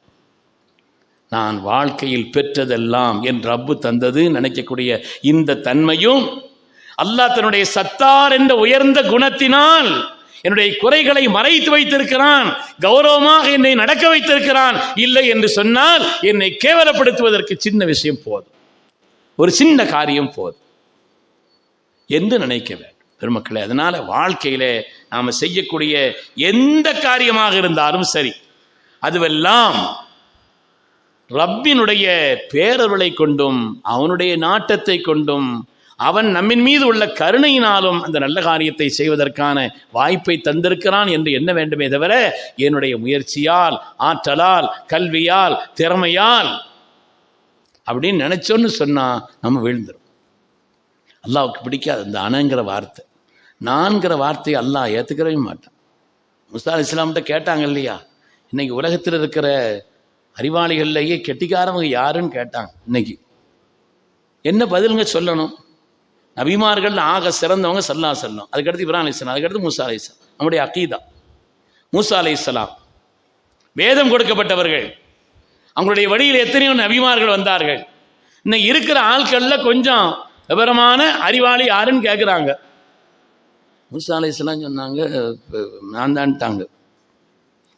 நான் வாழ்க்கையில் பெற்றதெல்லாம் என் ரப்பு தந்தது நினைக்கக்கூடிய இந்த தன்மையும், அல்லாஹ் தன்னுடைய சத்தார் என்ற உயர்ந்த குணத்தினால் என்னுடைய குறைகளை மறைத்து வைத்திருக்கிறான், கௌரவமாக என்னை நடக்க வைத்திருக்கிறான். இல்லை என்று சொன்னால் என்னை கேவலப்படுத்துவதற்கு சின்ன விஷயம் போதும், ஒரு சின்ன காரியம் போதும் என்று நினைக்க வேண்டும் பெருமக்களே. அதனால வாழ்க்கையிலே நாம செய்யக்கூடிய எந்த காரியமாக இருந்தாலும் சரி, அதுவெல்லாம் ரப்பினுடைய பேரருளை கொண்டும் அவனுடைய நாட்டத்தை கொண்டும் அவன் நம்மின் மீது உள்ள கருணையினாலும் அந்த நல்ல காரியத்தை செய்வதற்கான வாய்ப்பை தந்திருக்கிறான் என்று எண்ண வேண்டுமே தவிர, என்னுடைய முயற்சியால், ஆற்றலால், கல்வியால், திறமையால் அப்படின்னு நினைச்சோன்னு சொன்னா நம்ம விழுந்துடும். அல்லாஹ்வுக்கு பிடிக்காது அந்த அனங்கிற வார்த்தை. நான்கிற வார்த்தையை அல்லாஹ் ஏற்றுக்கவே மாட்டான். மூசா அலைஹிஸ்ஸலாம்கிட்ட கேட்டாங்க இல்லையா, இன்னைக்கு உலகத்தில் இருக்கிற அறிவாளிகள்லேயே கெட்டிக்காரவங்க யாருன்னு கேட்டாங்க. இன்னைக்கு என்ன பதிலுங்க சொல்லணும்? நபிமார்கள் ஆக சிறந்தவங்க ஸல்லல்லாஹு அலைஹி வஸல்லம், அதுக்கடுத்து இப்ராஹிம் அலைஹிஸ்ஸலாம், அதுக்கடுத்து மூசா அலைஹிஸ்ஸலாம். நம்முடைய அகீதா மூசா அலைஹிஸ்ஸலாம் வேதம் கொடுக்கப்பட்டவர்கள், அவங்களுடைய வழியில் எத்தனையோ நபிமார்கள் வந்தார்கள். இன்னைக்கு இருக்கிற ஆட்கள்ல கொஞ்சம் விவரமான அறிவாளி யாருன்னு கேட்குறாங்க. மூசா அலைஹிஸ்ஸலாம் சொன்னாங்க நான் தான்ட்டாங்க.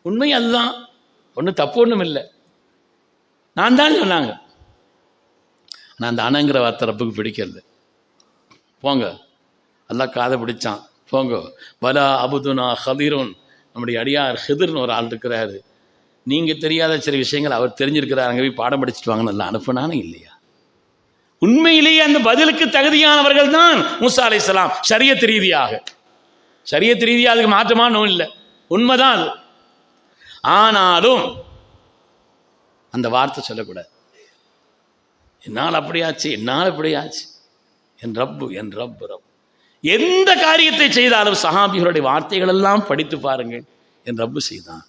உண்மை அதுதான், ஒன்றும் தப்பு ஒன்றும் இல்லை, நான் தான் சொன்னாங்க. ஆனால் அந்த அனங்கிற வார்த்தை ரப்புக்கு பிடிக்கிறது. போங்க, அல்லாஹ் காதை பிடிச்சான், போங்க. வலா அபுதுனா ஹதிரூன், நம்முடைய அடியார் ஹிதிர்னு ஒரு ஆள் இருக்கிறாரு, நீங்கள் தெரியாத சில விஷயங்கள் அவர் தெரிஞ்சிருக்கிறார், அங்கே போய் பாடம் படிச்சுட்டு வாங்க, நல்லா அனுப்புனானே இல்லையா? உண்மையிலேயே அந்த பதிலுக்கு தகுதியானவர்கள் தான் மூசா அலைஹிஸ்ஸலாம். ஷரியத் ரீதியாக, ஷரியத் ரீதியாக அதுக்கு மாற்றமான ஒன்றும் இல்லை, உண்மைதான் அது. ஆனாலும் அந்த வார்த்தை சொல்லக்கூடாது. என்னால் அப்படியாச்சு, என்னால் அப்படியாச்சு, என் ரப்பு என் ரப்பு ரப். எந்த காரியத்தை செய்தாலும் சஹாபிகளுடைய வார்த்தைகள் எல்லாம் படித்து பாருங்கள். என் ரப்பு செய்தான்,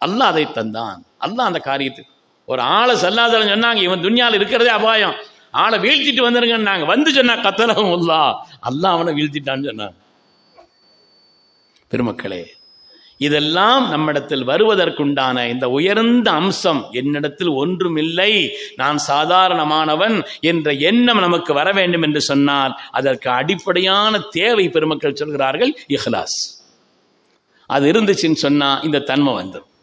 அல்லாஹ் அதை தந்தான், அல்லாஹ் அந்த காரியத்துக்கு. ஒரு ஆளை சல்லாதவன் சொன்னாங்க, இவன் துன்யாவில் இருக்கிறதே அபாயம், ஆளை வீழ்த்திட்டு வந்துருங்கன்னாங்க. வந்து சொன்னா கத்தலவும் அல்லாஹ் அவனை வீழ்த்திட்டான்னு சொன்னாங்க. பெருமக்களே, இதெல்லாம் நம்மிடத்தில் வருவதற்குண்டான இந்த உயர்ந்த அம்சம், என்னிடத்தில் ஒன்றுமில்லை, நான் சாதாரணமானவன் என்ற எண்ணம் நமக்கு வர வேண்டும் என்று சொன்னால் அதற்கு அடிப்படையான தேவை பெருமக்கள் சொல்கிறார்கள் இஹ்லாஸ். அது இருந்துச்சுன்னு சொன்னா இந்த தன்மை வந்துடும்.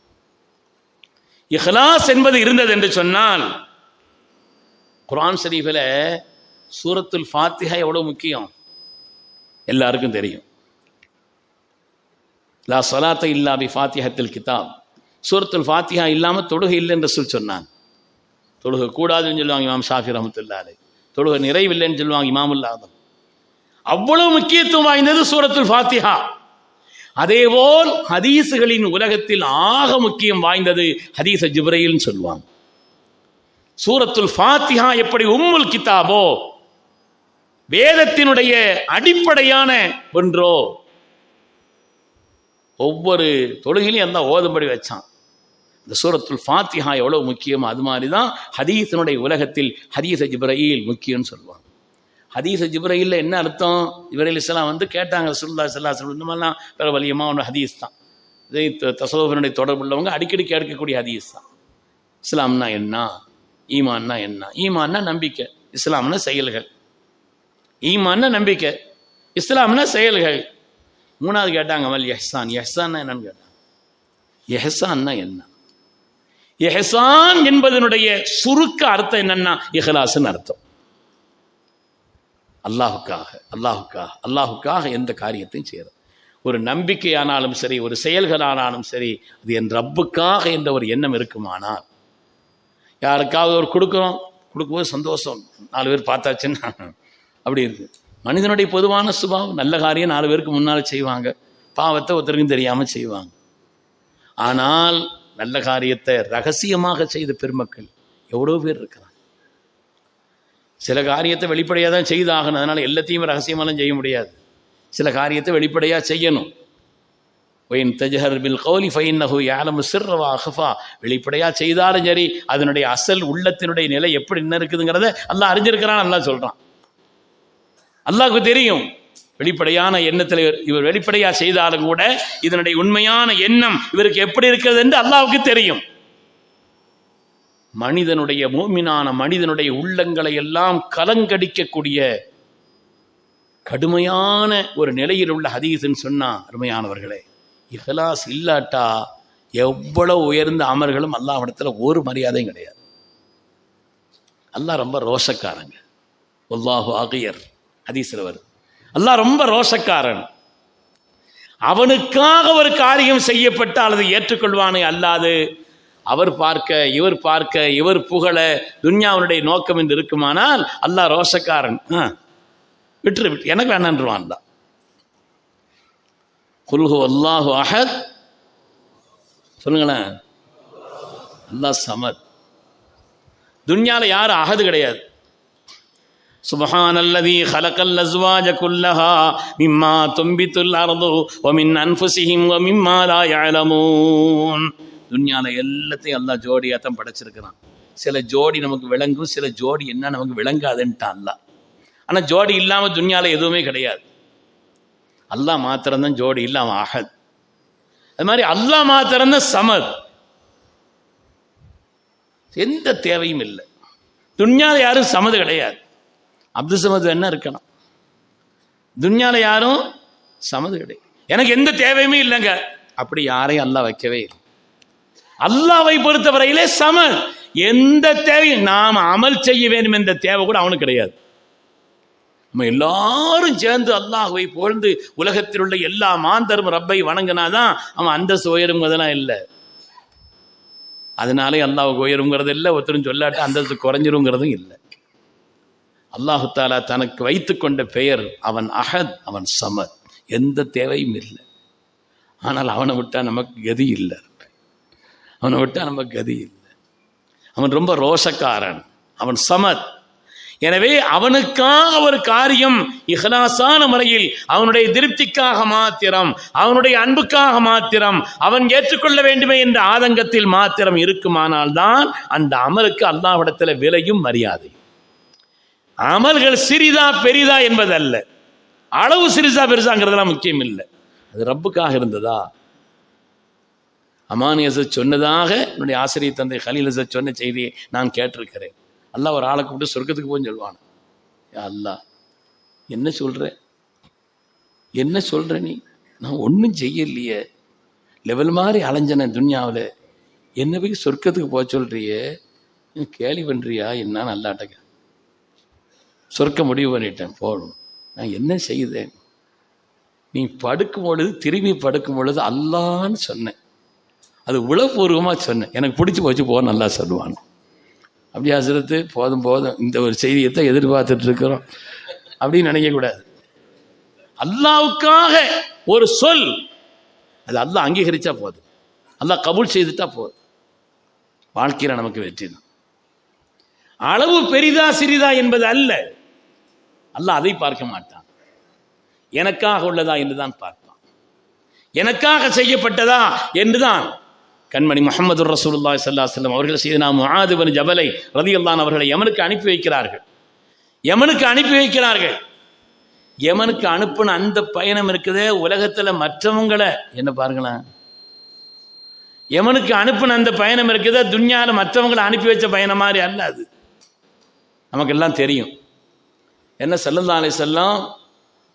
இஹ்லாஸ் என்பது இருந்தது என்று சொன்னால், குர்ஆன் ஷரீஃபில் சூரத்துல் ஃபாத்திஹா எவ்வளவு முக்கியம் எல்லாருக்கும் தெரியும். லா ஸலாத்த இல்லா பி ஃபாத்திஹத்தில் கிதாப், சூரத்துல் ஃபாத்திஹா இல்லாமல் தொழுகை இல்லை என்று சொன்னாங்க. தொழுகை கூடாதுன்னு சொல்லுவாங்க இமாம் ஷாஃபி ரஹ்மத்துல்லாஹி அலைஹி, தொழுகை நிறைவில்லைன்னு சொல்லுவாங்க இமாமுல் ஆதம். அவ்வளவு முக்கியத்துவம் வாய்ந்தது சூரத்துல் ஃபாத்திஹா. அதேபோல் ஹதீஸுகளின் உலகத்தில் ஆக முக்கியம் வாய்ந்தது ஹதீஸ ஜிப்ரீல்னு சொல்லுவாங்க. சூரத்துல் ஃபாத்திஹா எப்படி உம்முல் கிதாபோ, வேதத்தினுடைய அடிப்படையான ஒன்றோ, ஒவ்வொரு தொழுகையிலையும் அந்த ஓதும்படி வச்சான். இந்த சூரத்துல் ஃபாத்திஹா எவ்வளவு முக்கியமோ அது மாதிரி தான் ஹதீஸினுடைய உலகத்தில் ஹதீஸ ஜிப்ரீல் முக்கியம்னு சொல்லுவாங்க. ஹதீஸ ஜிப்ரீல்ல என்ன அர்த்தம்? ஜிப்ரீல் இஸ்லாம் வந்து கேட்டாங்க ரசூலுல்லாஹி ஸல்லல்லாஹு அலைஹி வஸல்லம், இந்த மாதிரிலாம் வேற வலியமான ஹதீஸ் தான். இதை தஸவ்வுஃபினுடைய தொடர்புள்ளவங்க அடிக்கடி கேட்கக்கூடிய ஹதீஸ் தான். இஸ்லாம்னா என்ன, ஈமான்னா என்ன? ஈமான்னா நம்பிக்கை, இஸ்லாம்னா செயல்கள். ஈமான்னா நம்பிக்கை, இஸ்லாம்னா செயல்கள். மூணாவது கேட்டாங்க மல் எஹ்சான், எஹ்சான்னா என்னன்னு கேட்டாங்க. எஹ்சான்னா என்ன? எஹ்சான் என்பதனுடைய சுருக்க அர்த்தம் என்னன்னா இஹ்லாஸ்னு அர்த்தம். அல்லாஹுக்காக அல்லாஹுக்காக அல்லாஹுக்காக எந்த காரியத்தையும் செய்யறது. ஒரு நம்பிக்கையானாலும் சரி, ஒரு செயல்களானாலும் சரி, அது என் ரப்புக்காக என்ற ஒரு எண்ணம் இருக்குமானால், யாருக்காவது ஒரு கொடுக்கும்போது சந்தோஷம், 4 பேர் பார்த்தாச்சுன்னா அப்படி இருக்கு. மனிதனுடைய பொதுவான சுபாவம், நல்ல காரியம் 4 பேருக்கு முன்னால் செய்வாங்க, பாவத்தை ஒருத்தருக்கும் தெரியாமல் செய்வாங்க. ஆனால் நல்ல காரியத்தை ரகசியமாக செய்த பெருமக்கள் எவ்வளோ பேர் இருக்கிறாங்க. சில காரியத்தை வெளிப்படையாக தான் செய்தாகணும், அதனால் எல்லாத்தையும் ரகசியமாலாம் செய்ய முடியாது. சில காரியத்தை வெளிப்படையாக செய்யணும். வெளிப்படையா செய்தாலும் சரி, அதனுடைய அசல் உள்ளத்தினுடைய நிலை எப்படி என்ன இருக்குதுங்கிறத அல்லாஹ் அறிஞ்சிருக்கிறான். அல்லாஹ் சொல்றான். அல்லாஹ்வுக்கு தெரியும் வெளிப்படையான எண்ணத்தில் இவர் வெளிப்படையா செய்தாலும் கூட இதனுடைய உண்மையான எண்ணம் இவருக்கு எப்படி இருக்கிறது என்று அல்லாஹ்வுக்கு தெரியும். மனிதனுடைய மூமினான மனிதனுடைய உள்ளங்களை எல்லாம் கலங்கடிக்கக்கூடிய கடுமையான ஒரு நிலையில் உள்ள ஹதீஸ்ன்னு சொன்னா, அருமையானவர்களே, இஹ்லாஸ் இல்லாட்டா எவ்வளவு உயர்ந்த அமர்களும் அல்லாஹ்விடத்துல ஒரு மரியாதையும் கிடையாது. அல்லாஹ் ரொம்ப ரோஷக்காரங்க. வல்லாஹு அகியர் ஹதீஸ்ல வருது. அல்லாஹ் ரொம்ப ரோஷக்காரன். அவனுக்காக ஒரு காரியம் செய்யப்பட்டால் அதை ஏற்றுக்கொள்வானே அல்லாது அவர் பார்க்க இவர் புகழ துன்யாவுடைய நோக்கம் என்று இருக்குமானால் அல்லாஹ் ரோஷக்காரன். விட்டு எனக்கு வேணான்றான். தான் குல்ஹு அல்லாஹு அஹத் சொல்லுங்களேன். அல்லாஹ் சமத். துன்யால யாரும் அஹது கிடையாது. சுப்ஹானல்லதீ ஹலகல் அஸ்வாஜ குல்லஹா மிம்மா துன்பித்துல் அர்து வ மின் அன்ஃபுஸிஹிம் வ மிம்மா லா யஅலமூன். துன்யால எல்லாத்தையும் அல்லாஹ் ஜோடியாக தான் படைச்சிருக்கிறான். சில ஜோடி நமக்கு விளங்கும், சில ஜோடி என்ன நமக்கு விளங்காதுன்ட்டான் அல்லாஹ். ஆனால் ஜோடி இல்லாமல் துன்யால எதுவுமே கிடையாது. அல்லாஹ் மாத்திரம்தான் ஜோடி இல்லாமல் அஹத். அது மாதிரி அல்லாஹ் மாத்திரம்தான் சமத். எந்த தேவையும் இல்லை. துன்யால யாரும் சமது கிடையாது. அப்துல் சமது என்ன இருக்கலாம். துன்யால யாரும் சமது கிடையாது. எனக்கு எந்த தேவையுமே இல்லைங்க, அப்படி யாரையும் அல்லாஹ் வைக்கவே இல்லை. அல்லாஹ்வை பொறுத்தவரையிலே சமன். எந்த தேவையும் நாம் அமல் செய்ய வேண்டும் என்ற தேவை கூட அவனுக்கு கிடையாது. நம்ம எல்லாரும் சேர்ந்து அல்லாஹ்வை புகழ்ந்து உலகத்தில் உள்ள எல்லா மாந்தரும் ரப்பை வணங்கினாதான் அவன் அந்தஸ்து உயருங்கிறதெல்லாம் இல்லை. அதனாலே அல்லாஹ்வுக்கு உயருங்கிறது இல்லை, ஒருத்தரும் சொல்லாட்ட அந்தஸ்து குறைஞ்சிருங்கிறதும் இல்லை. அல்லாஹு தாலா தனக்கு வைத்து கொண்ட பெயர் அவன் அஹத், அவன் சமத். எந்த தேவையும் இல்லை. ஆனால் அவனை விட்டா நமக்கு கதி இல்லை. அவனை விட்டா நமக்கு கதி இல்லை. அவன் ரொம்ப ரோஷக்காரன், அவன் சமத். எனவே அவனுக்காக ஒரு காரியம் இஹ்லாஸான முறையில் அவனுடைய திருப்திக்காக மாத்திரம், அவனுடைய அன்புக்காக மாத்திரம், அவன் ஏற்றுக்கொள்ள வேண்டுமே என்ற ஆதங்கத்தில் மாத்திரம் இருக்குமானால் தான் அந்த அமலுக்கு அல்லாஹ்விடத்தில் விலையும் மரியாதை. அமல்கள் சிறிதா பெரிதா என்பதல்ல, அளவு சிறிதா பெருசாங்கிறதுலாம் முக்கியம் இல்லை. அது ரப்புக்காக இருந்ததா. அமானி ஹஸரத் சொன்னதாக என்னுடைய ஆசிரியர் தந்தை கலீல் ஹஸரத் சொன்ன செய்தியை நான் கேட்டிருக்கிறேன். அல்லாஹ் ஒரு ஆளை கூப்பிட்டு சொர்க்கத்துக்கு போன்னு சொல்லுவான். அல்லாஹ் என்ன சொல்ற நீ? நான் ஒன்றும் செய்யலையே, லெவல் மாதிரி அலைஞ்சன துன்யாவில், என்ன போய் சொர்க்கத்துக்கு போக சொல்றியே, கேலி பண்றியா? என்ன நல்லாட்டங்க சொர்க்க முடிவு பண்ணிட்டேன், போகணும். நான் என்ன செய்தேன்? நீ படுக்கும் பொழுது, திரும்பி படுக்கும் பொழுது அல்லான்னு சொன்னேன். அது உளப்பூர்வமாக சொன்னேன். எனக்கு பிடிச்சி போச்சு, போக நல்லா சொல்லுவான். அப்படியே ஹஸரத்து போதும் இந்த ஒரு செய்தியை தான் எதிர்பார்த்துட்டு இருக்கிறோம் அப்படின்னு நினைக்கக்கூடாது. அல்லாவுக்காக ஒரு சொல், அது அல்லாஹ் அங்கீகரிச்சா போதும், அல்லாஹ் கபூல் செய்துட்டா போதும், வாழ்க்கையில் நமக்கு வெற்றி தான். அளவு பெரிதா சிறிதா என்பது அல்ல. அல்லாஹ் அதை பார்க்க மாட்டான். எனக்காக உள்ளதா என்றுதான் பார்ப்பான். எனக்காக செய்யப்பட்டதா என்றுதான். கண்மணி முஹம்மது ரசூலுல்லாஹி ஸல்லல்லாஹு அலைஹி வஸல்லம் அவர்கள் சையதுனா முஆத் இப்னு ஜபலை ரலியல்லாஹு அன்ஹு அவர்களை யமனுக்கு அனுப்பி வைக்கிறார்கள். யமனுக்கு அனுப்பின அந்த பயணம் இருக்குதே, உலகத்தில் மற்றவங்களை என்ன பாருங்களேன், யமனுக்கு அனுப்பின அந்த பயணம் இருக்குதே, துன்யாவில் மற்றவங்களை அனுப்பி வச்ச பயணம் மாதிரி அல்ல. அது நமக்கெல்லாம் தெரியும். என்ன ஸல்லல்லாஹு அலைஹி வஸல்லம்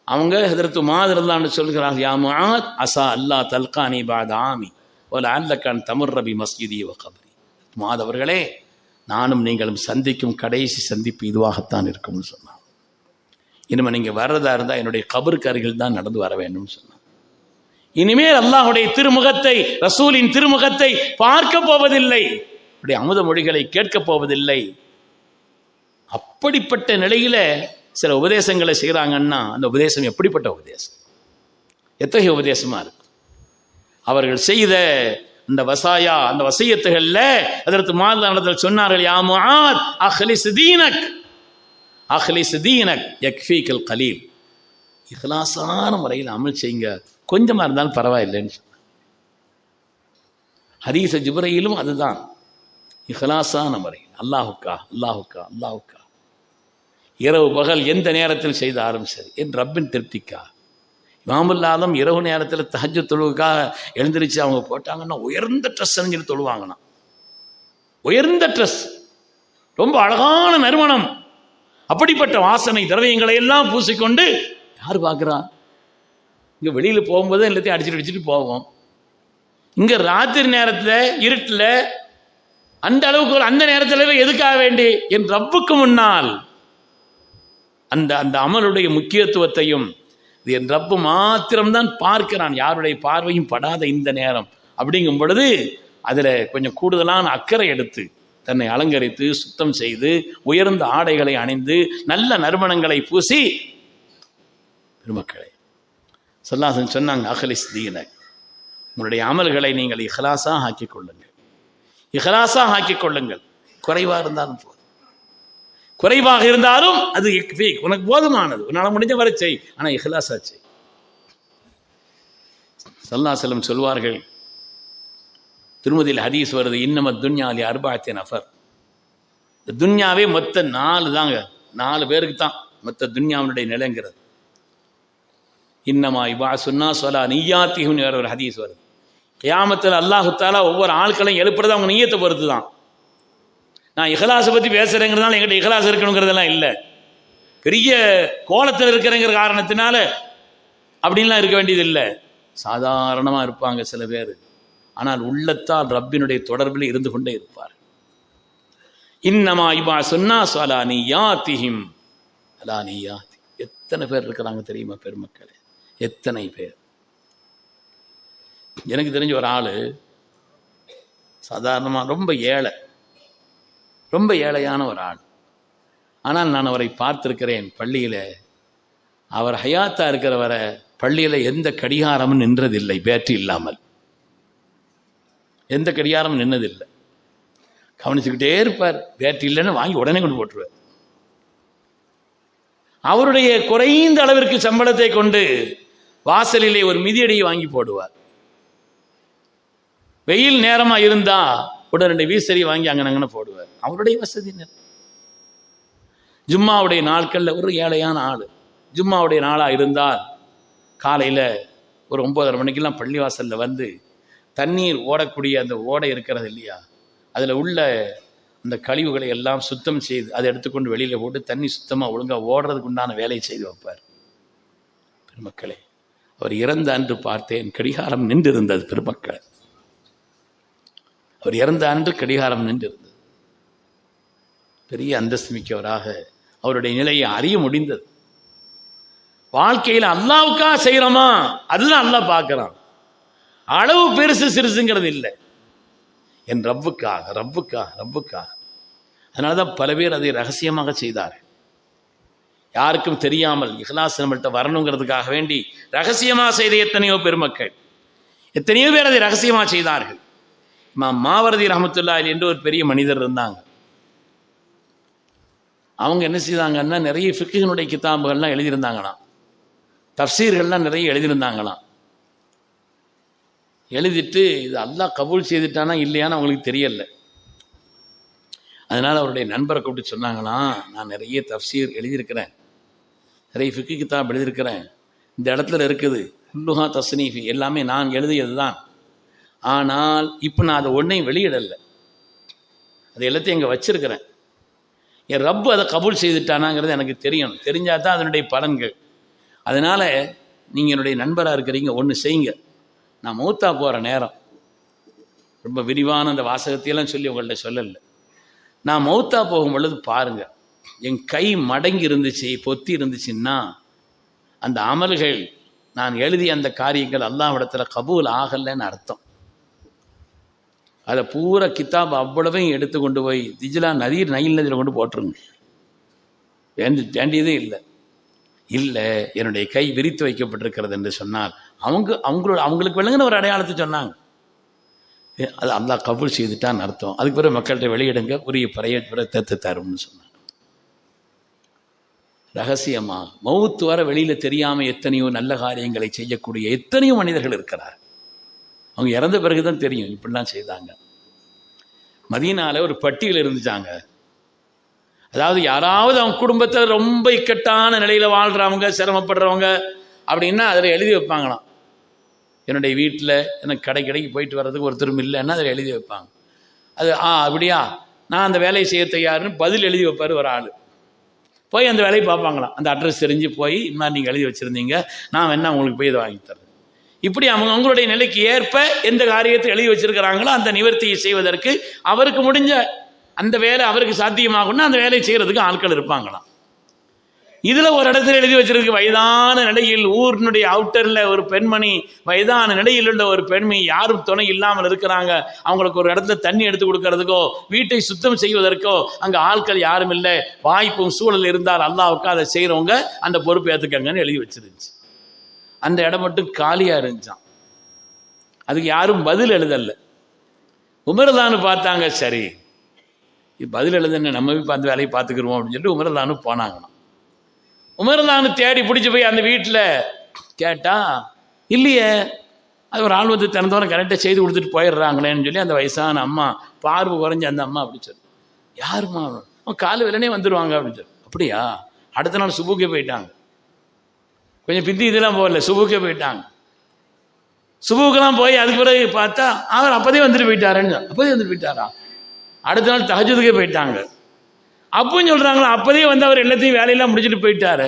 அவங்க ஹதரத் முஆத் ரலியல்லாஹு அன்ஹு சொல்கிறார்கள், யா முஆத் அஸா அல்லாஹ் தல்கானி பஅத ஆமி வலஅல்லக தமர்ர பி மஸ்ஜிதி வ கப்ரி. முஆத் அவர்களே, நானும் நீங்களும் சந்திக்கும் கடைசி சந்திப்பு இதுவாகத்தான் இருக்கும்னு சொன்னான். இனிமேல் நீங்கள் வர்றதா இருந்தால் என்னுடைய கபருக்கு அருகில் தான் நடந்து வர வேண்டும்னு சொன்னான். இனிமேல் அல்லாஹுடைய திருமுகத்தை, ரசூலின் திருமுகத்தை பார்க்க போவதில்லை, அப்படி அமுத மொழிகளை கேட்கப் போவதில்லை. அப்படிப்பட்ட நிலையில சில உபதேசங்களை செய்கிறாங்கன்னா அந்த உபதேசம் எப்படிப்பட்ட உபதேசம், எத்தகைய உபதேசமா இருக்கு. அவர்கள் செய்த அந்த வசாயா, அந்த வசியத்துகள்ல அதற்கு மாதத்தில் சொன்னார்கள், யா முஆத் அஹ்லிஸ் தீனக் யக்ஃபீகல் கலீல். இஹ்லாஸான முறையில் அமல் செய்யுங்க, கொஞ்சமா இருந்தாலும் பரவாயில்லைன்னு சொன்னாங்க. ஹதீஸ ஜிப்ரீலும் அதுதான், இஹ்லாஸான முறை, அல்லாஹுக்கா அல்லாஹுக்கா அல்லாஹுக்கா, இரவு பகல் எந்த நேரத்தில் செய்தாலும் சரி என் ரப்பின் திருப்திக்கா. இமாமுல்லாதம் இரவு நேரத்தில் தஹஜ்ஜுத் தொழுவுக்காக எழுந்திரிச்சு அவங்க போட்டாங்கன்னா உயர்ந்த ட்ரெஸ் அணிஞ்சு தொழுவாங்கன்னா, உயர்ந்த ட்ரெஸ், ரொம்ப அழகான நறுமணம், அப்படிப்பட்ட வாசனை திரவியங்களை எல்லாம் பூசிக்கொண்டு யார் பார்க்குறா? இங்கே வெளியில் போகும்போது எல்லாத்தையும் அடிச்சுட்டு போவோம். இங்கே ராத்திரி நேரத்தில் இருட்டில் அந்த அளவுக்கு அந்த நேரத்தில் எதுக்காக வேண்டி என் ரப்புக்கு முன்னால் அந்த அந்த அமலுடைய முக்கியத்துவத்தையும் என் ரப்பு மாத்திரம்தான் பார்க்கிறான், யாருடைய பார்வையும் படாத இந்த நேரம். அப்படிங்கும் பொழுது அதில் கொஞ்சம் கூடுதலான அக்கறை எடுத்து தன்னை அலங்கரித்து சுத்தம் செய்து உயர்ந்த ஆடைகளை அணிந்து நல்ல நறுமணங்களை பூசி, பெருமக்களே ஸல்லல்லாஹு சொன்னாங்க, அஹ்லிஸ் தீனக், உங்களுடைய அமல்களை நீங்கள் இஹ்லாஸாக ஆக்கிக் கொள்ளுங்கள், இஹ்லாஸாக ஆக்கிக் கொள்ளுங்கள். குறைவாக இருந்தாலும் போதும், குறைவாக இருந்தாலும் அது உனக்கு போதுமானது, உன்னால் முடிஞ்ச வரை செய், ஆனால் இஹ்லாஸா செய். ஸல்லல்லாஹு அலைஹி வஸல்லம் சொல்வார்கள், திருமதியில் ஹதீஸ் வருது, இன்னம துன்யாலி அர்பாத்தி நஃபர், இந்த துன்யாவே மொத்த 4 தாங்க, 4 பேருக்கு தான் மொத்த துன்யாவுடைய நிலைங்கிறது. இன்னமா இபா சுன்னா சொலா நீயாத்திஹுன்னு வேற ஒரு ஹதீஸ் வருது. கியாமத்தில் அல்லாஹு தஆலா ஒவ்வொரு ஆட்களையும் எழுப்புறது அவங்க நீயத்தை பொறுத்து தான். நான் இஹ்லாஸை பற்றி பேசுகிறேங்கிறதுனால எங்கிட்ட இஹ்லாஸ் இருக்கணுங்கிறதெல்லாம் இல்லை, பெரிய கோலத்தில் இருக்கிறேங்கிற காரணத்தினால அப்படின்லாம் இருக்க வேண்டியது இல்லை. சாதாரணமாக இருப்பாங்க சில பேர், ஆனால் உள்ளத்தால் ரப்பினுடைய தொடர்பில் இருந்து கொண்டே இருப்பார். இன்னமா இபா சொன்னா சொலா நீயாத்திஹிம் அலா நீயாத்தி. எத்தனை பேர் இருக்கிறாங்க தெரியுமா பெருமக்களே, எத்தனை பேர். எனக்கு தெரிஞ்ச ஒரு ஆள் சாதாரணமாக ரொம்ப ஏழை, ரொம்ப ஏழையான ஒரு ஆள். ஆனால் நான் அவரை பார்த்திருக்கிறேன் பள்ளியில். அவர் ஹயாத்தா இருக்கிறவரை பள்ளியில் எந்த கடிகாரமும் நின்றதில்லை, பேட்டரி இல்லாமல் எந்த கடிகாரமும் நின்னதில்லை. கவனிச்சுக்கிட்டே இருப்பார், பேட்டரி இல்லைன்னு வாங்கி உடனே கொண்டு போட்டுருவார். அவருடைய குறைந்த அளவிற்கு சம்பளத்தை கொண்டு வாசலிலே ஒரு மிதியடியை வாங்கி போடுவார். வெயில் நேரமா இருந்தா உடனே 2 வீசரி வாங்கி அங்கனங்கன்னு போடுவார். அவருடைய வசதி. ஜும்மாவுடைய நாட்கள்ல ஒரு ஏழையான ஆள், ஜும்மாவுடைய நாளா இருந்தால் காலையில ஒரு 9:30 மணிக்கெல்லாம் பள்ளிவாசல்ல வந்து தண்ணீர் ஓடக்கூடிய அந்த ஓடை இருக்கிறது இல்லையா, அதுல உள்ள அந்த கழிவுகளை எல்லாம் சுத்தம் செய்து அதை எடுத்துக்கொண்டு வெளியில போட்டு தண்ணி சுத்தமா ஒழுங்கா ஓடுறதுக்கு உண்டான வேலையை செய்து வைப்பார். பெருமக்களே, அவர் இறந்த அன்று பார்த்தேன், கடிகாரம் நின்றிருந்தது. பெருமக்கள், அவர் இறந்த அன்று கடிகாரம் நின்றிருந்தது. பெரிய அந்தஸ்து மிக்கவராக அவருடைய நிலையை அறிய முடிந்தது. வாழ்க்கையில் அல்லாவுக்காக செய்யறோமா, அதுதான் அல்லாஹ் பார்க்கிறான். அளவு பெருசு சிறுசுங்கிறது இல்லை, என் ரப்புக்காக ரப்புக்காக ரப்புக்காக. அதனாலதான் பல பேர் அதை ரகசியமாக செய்தார்கள், யாருக்கும் தெரியாமல். இஹ்லாஸ் நம்மள்கிட்ட வரணுங்கிறதுக்காக வேண்டி ரகசியமாக செய்த எத்தனையோ பெருமக்கள், எத்தனையோ பேர் அதை ரகசியமாக செய்தார்கள். மாவர்தி ரஹ்மத்துல்லாஹி என்று ஒரு பெரிய மனிதர் இருந்தாங்க. அவங்க என்ன செய்தாங்கன்னா, நிறைய ஃபிக்ஹினுடைய கிதாபுகள்லாம் எழுதியிருந்தாங்களாம், தஃப்சீர்கள்லாம் நிறைய எழுதியிருந்தாங்களாம். எழுதிட்டு இது அல்லாஹ் கபூல் செய்துட்டானா இல்லையான்னு அவங்களுக்கு தெரியல. அதனால் அவருடைய நண்பரை கூப்பிட்டு சொன்னாங்களாம், நான் நிறைய தஃப்சீர் எழுதியிருக்கிறேன், நிறைய ஃபிக்ஹ் கிதாப் எழுதியிருக்கிறேன், இந்த இடத்துல இருக்குது குல்லுஹா தஸ்னீஃபி, எல்லாமே நான் எழுதியது தான். ஆனால் இப்போ நான் அதை ஒன்றையும் வெளியிடலை, அது எல்லாத்தையும் இங்கே வச்சிருக்கிறேன். என் ரப்பு அதை கபூல் செய்துட்டானாங்கிறது எனக்கு தெரியும், தெரிஞ்சால் தான் அதனுடைய பலன்கள். அதனால் நீங்கள் என்னுடைய நண்பராக இருக்கிறீங்க, ஒன்று செய்யுங்க, நான் மௌத்தா போகிற நேரம், ரொம்ப விரிவான அந்த வாசகத்தையெல்லாம் சொல்லி உங்கள்கிட்ட சொல்லலை, நான் மௌத்தா போகும் பொழுது பாருங்கள், என் கை மடங்கி இருந்துச்சு, பொத்தி இருந்துச்சுன்னா அந்த அமல்கள், நான் எழுதிய அந்த காரியங்கள் அல்லாஹ்விடத்தில் கபூல் ஆகலைன்னு அர்த்தம். அதை பூரா கிதாப் அவ்வளவையும் எடுத்து கொண்டு போய் திஜ்லா நதியில் நைல் நதியில் கொண்டு போட்டுருங்க, வேண்டியதே இல்லை. இல்லை, என்னுடைய கை விரித்து வைக்கப்பட்டிருக்கிறது என்று சொன்னால் அவங்களுக்கு விளங்குன ஒரு அடையாளத்தை சொன்னாங்க, அது அல்லாஹ் கபூல் செய்துட்டான்னு அர்த்தம். அதுக்கு பிறகு மக்கள்கிட்ட வெளியிடுங்க, உரிய பிரயத்தை தரும்னு சொன்னாங்க. ரகசியமா மௌத்து வர வெளியில தெரியாம எத்தனையோ நல்ல காரியங்களை செய்யக்கூடிய எத்தனையோ மனிதர்கள் இருக்கிறார். அவங்க இறந்த பிறகு தான் தெரியும் இப்படிலாம் செய்தாங்க. மதீனால ஒரு பட்டியல் இருந்துச்சாங்க. அதாவது யாராவது அவங்க குடும்பத்தில் ரொம்ப இக்கட்டான நிலையில் வாழ்கிறவங்க, சிரமப்படுறவங்க அப்படின்னா அதில் எழுதி வைப்பாங்களாம். என்னுடைய வீட்டில் எனக்கு கடைக்கு போயிட்டு வர்றதுக்கு ஒருத்தரும் இல்லைன்னா அதில் எழுதி வைப்பாங்க. அது அப்படியா, நான் அந்த வேலையை செய்ய தயாருன்னு பதில் எழுதி வைப்பார் ஒரு ஆள். போய் அந்த வேலையை பார்ப்பாங்களாம். அந்த அட்ரஸ் தெரிஞ்சு போய் இனிமேல் நீங்கள் எழுதி வச்சுருந்தீங்க, நான் வேணா உங்களுக்கு போய் இதை வாங்கி தரேன். இப்படி அவங்களுடைய நிலைக்கு ஏற்ப எந்த காரியத்தை எழுதி வச்சிருக்கிறாங்களோ அந்த நிவர்த்தியை செய்வதற்கு அவருக்கு முடிஞ்ச அந்த வேலை அவருக்கு சாத்தியமாகும்னா அந்த வேலையை செய்கிறதுக்கு ஆட்கள் இருப்பாங்களாம். இதில் ஒரு இடத்துல எழுதி வச்சிருக்கு, வயதான நிலையில் ஊரினுடைய அவுட்டரில் ஒரு பெண்மணி, வயதான நிலையில் உள்ள ஒரு பெண்மணி, யாரும் துணை இல்லாமல் இருக்கிறாங்க, அவங்களுக்கு ஒரு இடத்துல தண்ணி எடுத்து கொடுக்கறதுக்கோ வீட்டை சுத்தம் செய்வதற்கோ அங்கே ஆட்கள் யாரும் இல்லை, வாய்ப்பும் சூழல் இருந்தால் அல்லாஹ்வுக்கு அதை செய்கிறவங்க அந்த பொறுப்பு ஏற்றுக்கங்கன்னு எழுதி வச்சிருந்துச்சு. அந்த இடம் மட்டும் காலியாக இருந்துச்சான். அதுக்கு யாரும் பதில் எழுதலை. உமர்தானு பார்த்தாங்க, சரி பதில் எழுதுன்னு நம்ம போய் அந்த வேலையை பார்த்துக்கிருவோம் அப்படின்னு சொல்லிட்டு உமர்தானு போனாங்கண்ணா. உமர்தானு தேடி பிடிச்சி போய் அந்த வீட்டில் கேட்டா இல்லையே, அது ஒரு ஆள் வந்து திறந்தவரை கரெக்டாக செய்து கொடுத்துட்டு போயிடுறாங்களேன்னு சொல்லி அந்த வயசான அம்மா, பார்வை குறைஞ்ச அந்த அம்மா அப்படி சொல்லு, யாருமா அவன் காலு வேலைனே வந்துடுவாங்க அப்படின்னு சொல்லு. அப்படியா? அடுத்த நாள் சுபுக்கே போயிட்டாங்க. கொஞ்சம் பிந்தி இதெல்லாம் போகல, சுபுக்கே போயிட்டாங்க. சுபுக்கெல்லாம் போய் அதுக்கு பிறகு பார்த்தா அவர் அப்போதே வந்துட்டு போயிட்டாருன்னு. அப்போதே வந்துட்டு போயிட்டாரா? அடுத்த நாள் தஹஜ்ஜுதுக்கே போயிட்டாங்க. அப்பவும் சொல்கிறாங்களா அப்போதே வந்து அவர் எல்லாத்தையும் வேலையெல்லாம் முடிச்சுட்டு போயிட்டாரு.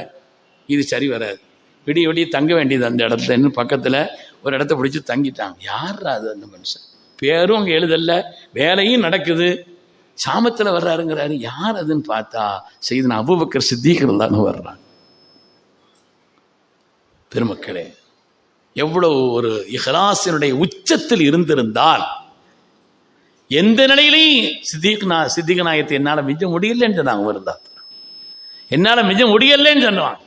இது சரி வராது, விடிய தங்க வேண்டியது அந்த இடத்துல. இன்னும் பக்கத்தில் ஒரு இடத்த பிடிச்சி தங்கிட்டாங்க. யாரா அது அந்த மனுஷன்? பேரும் அங்கே எழுதல்ல, வேலையும் நடக்குது, சாமத்தில் வர்றாருங்கிறாரு. யார் அதுன்னு பார்த்தா சையதுனா அபூபக்கர் சித்தீக் ரலியல்லாஹு வர்றாங்க. பெருமக்களே, எவ்வளவு ஒரு இஹ்லாஸினுடைய உச்சத்தில் இருந்திருந்தால் எந்த நிலையிலையும் சித்திக் நாயத்தை என்னால் மிஞ்ச முடியலன்னு சொன்னாங்க. வருந்தா என்னால் மிஞ்ச முடியலன்னு சொன்னாங்க.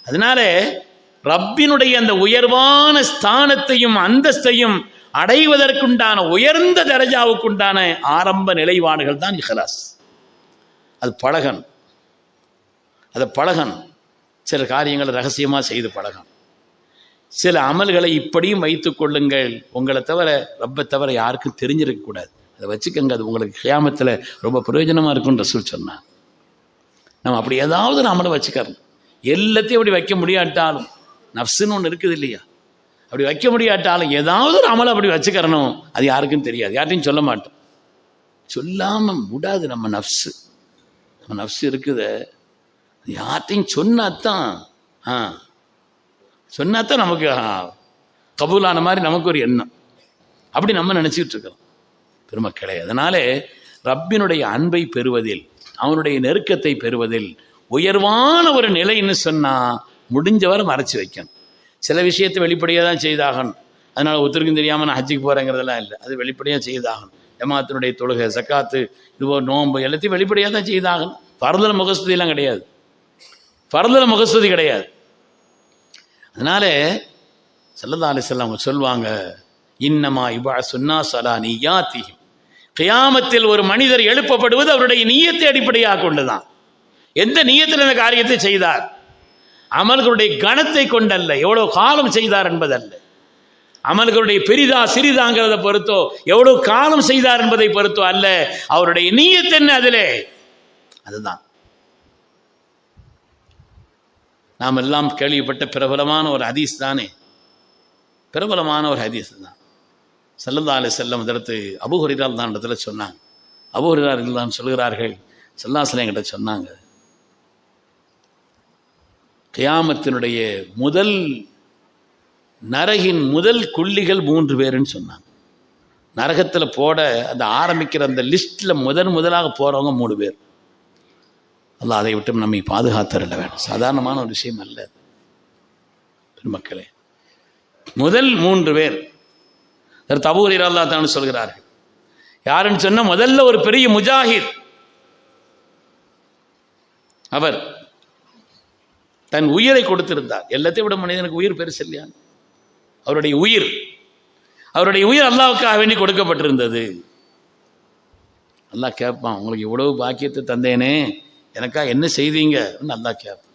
அதனால ரப்பினுடைய அந்த உயர்வான ஸ்தானத்தையும் அந்தஸ்தையும் அடைவதற்குண்டான உயர்ந்த தரஜாவுக்குண்டான ஆரம்ப நிலைவாடுகள் தான் இஹ்லாஸ். அது பழகன், அதை பழகன். சில காரியங்களை ரகசியமாக செய்து பழகன். சில அமல்களை இப்படியும் வைத்துக் கொள்ளுங்கள், உங்களை தவிர ரப்பை தவிர யாருக்கும் தெரிஞ்சிருக்கக்கூடாது, அதை வச்சுக்கங்க, அது உங்களுக்கு கியாமத்தில் ரொம்ப பிரயோஜனமாக இருக்கும்னு ரசூல் சொன்னார். நம்ம அப்படி ஏதாவது ஒரு அமலை வச்சுக்கணும். எல்லாத்தையும் அப்படி வைக்க முடியாட்டாலும், நஃப்ஸுன்னு ஒன்று இருக்குது இல்லையா, அப்படி வைக்க முடியாட்டாலும் ஏதாவது ஒரு அமலை அப்படி வச்சுக்கிறணும். அது யாருக்கும் தெரியாது, யார்ட்டையும் சொல்ல மாட்டோம். சொல்லாமல் விடாது நம்ம நஃப்ஸு இருக்குது. யார்ட்டையும் சொன்னாத்தான் சொன்னாத்தான் நமக்கு கபூலான மாதிரி நமக்கு ஒரு எண்ணம். அப்படி நம்ம நினச்சிக்கிட்டு இருக்கிறோம் பெருமக்களே. அதனாலே ரப்பினுடைய அன்பை பெறுவதில், அவனுடைய நெருக்கத்தை பெறுவதில் உயர்வான ஒரு நிலைன்னு சொன்னால் முடிஞ்சவரை மறைச்சி வைக்கணும். சில விஷயத்தை வெளிப்படையாக தான் செய்தாகணும். அதனால் ஒருத்தருக்கும் தெரியாமல் நான் ஹஜ்ஜுக்கு போகிறேங்கிறதெல்லாம் இல்லை, அது வெளிப்படையாக செய்தாகணும். ஜமாத்தினுடைய தொழுகை, சக்காத்து, இதுபோல் நோன்பு எல்லாத்தையும் வெளிப்படையாக தான் செய்தாகணும். ஃபர்துல முகஸ்துதியெல்லாம் கிடையாது, ஃபர்துல முகஸ்துதி கிடையாது. அதனால ஸல்லல்லாஹு அலைஹி வஸல்லம் அவங்க சொல்வாங்க, இன்னமா யுபஅஸுன் நாஸு அலா நிய்யாத்திஹிம், கியாமத்தில் ஒரு மனிதர் எழுப்பப்படுவது அவருடைய நிய்யத்தை அடிப்படையாக கொண்டுதான். எந்த நிய்யத்தில் இந்த காரியத்தை செய்தார், அமல்களுடைய கணத்தை கொண்டல்ல, எவ்வளவு காலம் செய்தார் என்பதல்ல, அமல்களுடைய பெரிதா சிறிதாங்கிறத பொறுத்தோ, எவ்வளவு காலம் செய்தார் என்பதை பொறுத்தோ அல்ல, அவருடைய நிய்யத் என்ன அதிலே, அதுதான். நாம் எல்லாம் கேள்விப்பட்ட பிரபலமான ஒரு ஹதீஸ் தானே, பிரபலமான ஒரு ஹதீஸ் தான். ஸல்லல்லாஹு அலைஹி வஸல்லம் இதற்கு அபூ ஹுரைரா தான் இடத்துல சொன்னாங்க. அபூ ஹுரைரா தான் சொல்கிறார்கள், ஸல்லல்லாஹு அலைஹி வஸல்லம் கிட்ட சொன்னாங்க, கியாமத்தினுடைய முதல் நரகின் முதல் குள்ளிகள் 3 பேருன்னு சொன்னாங்க. நரகத்தில் போட அந்த ஆரம்பிக்கிற அந்த லிஸ்ட்டில் முதலாக போகிறவங்க 3 பேர். அல்லாஹ் அதை விட்டு நம்மை பாதுகாத்தரல வேணும். சாதாரணமான ஒரு விஷயம் அல்ல பெருமக்களே. முதல் 3 பேர் அபூ ஹுரைரா ரலியல்லாஹு அன்ஹு சொல்கிறார்கள். யாருன்னு சொன்ன, முதல்ல ஒரு பெரிய முஜாஹித், அவர் தன் உயிரை கொடுத்திருந்தார். எல்லாத்தையும் விட மனிதனுக்கு உயிர் பெருசு இல்லையா? அவருடைய உயிர் அல்லாஹ்வுக்காக வேண்டி கொடுக்கப்பட்டிருந்தது. அல்லாஹ் கேட்பான், உங்களுக்கு இவ்வளவு பாக்கியத்தை தந்தேனே, எனக்கா என்ன செய்தீங்க அல்லாஹ் கேட்பான்.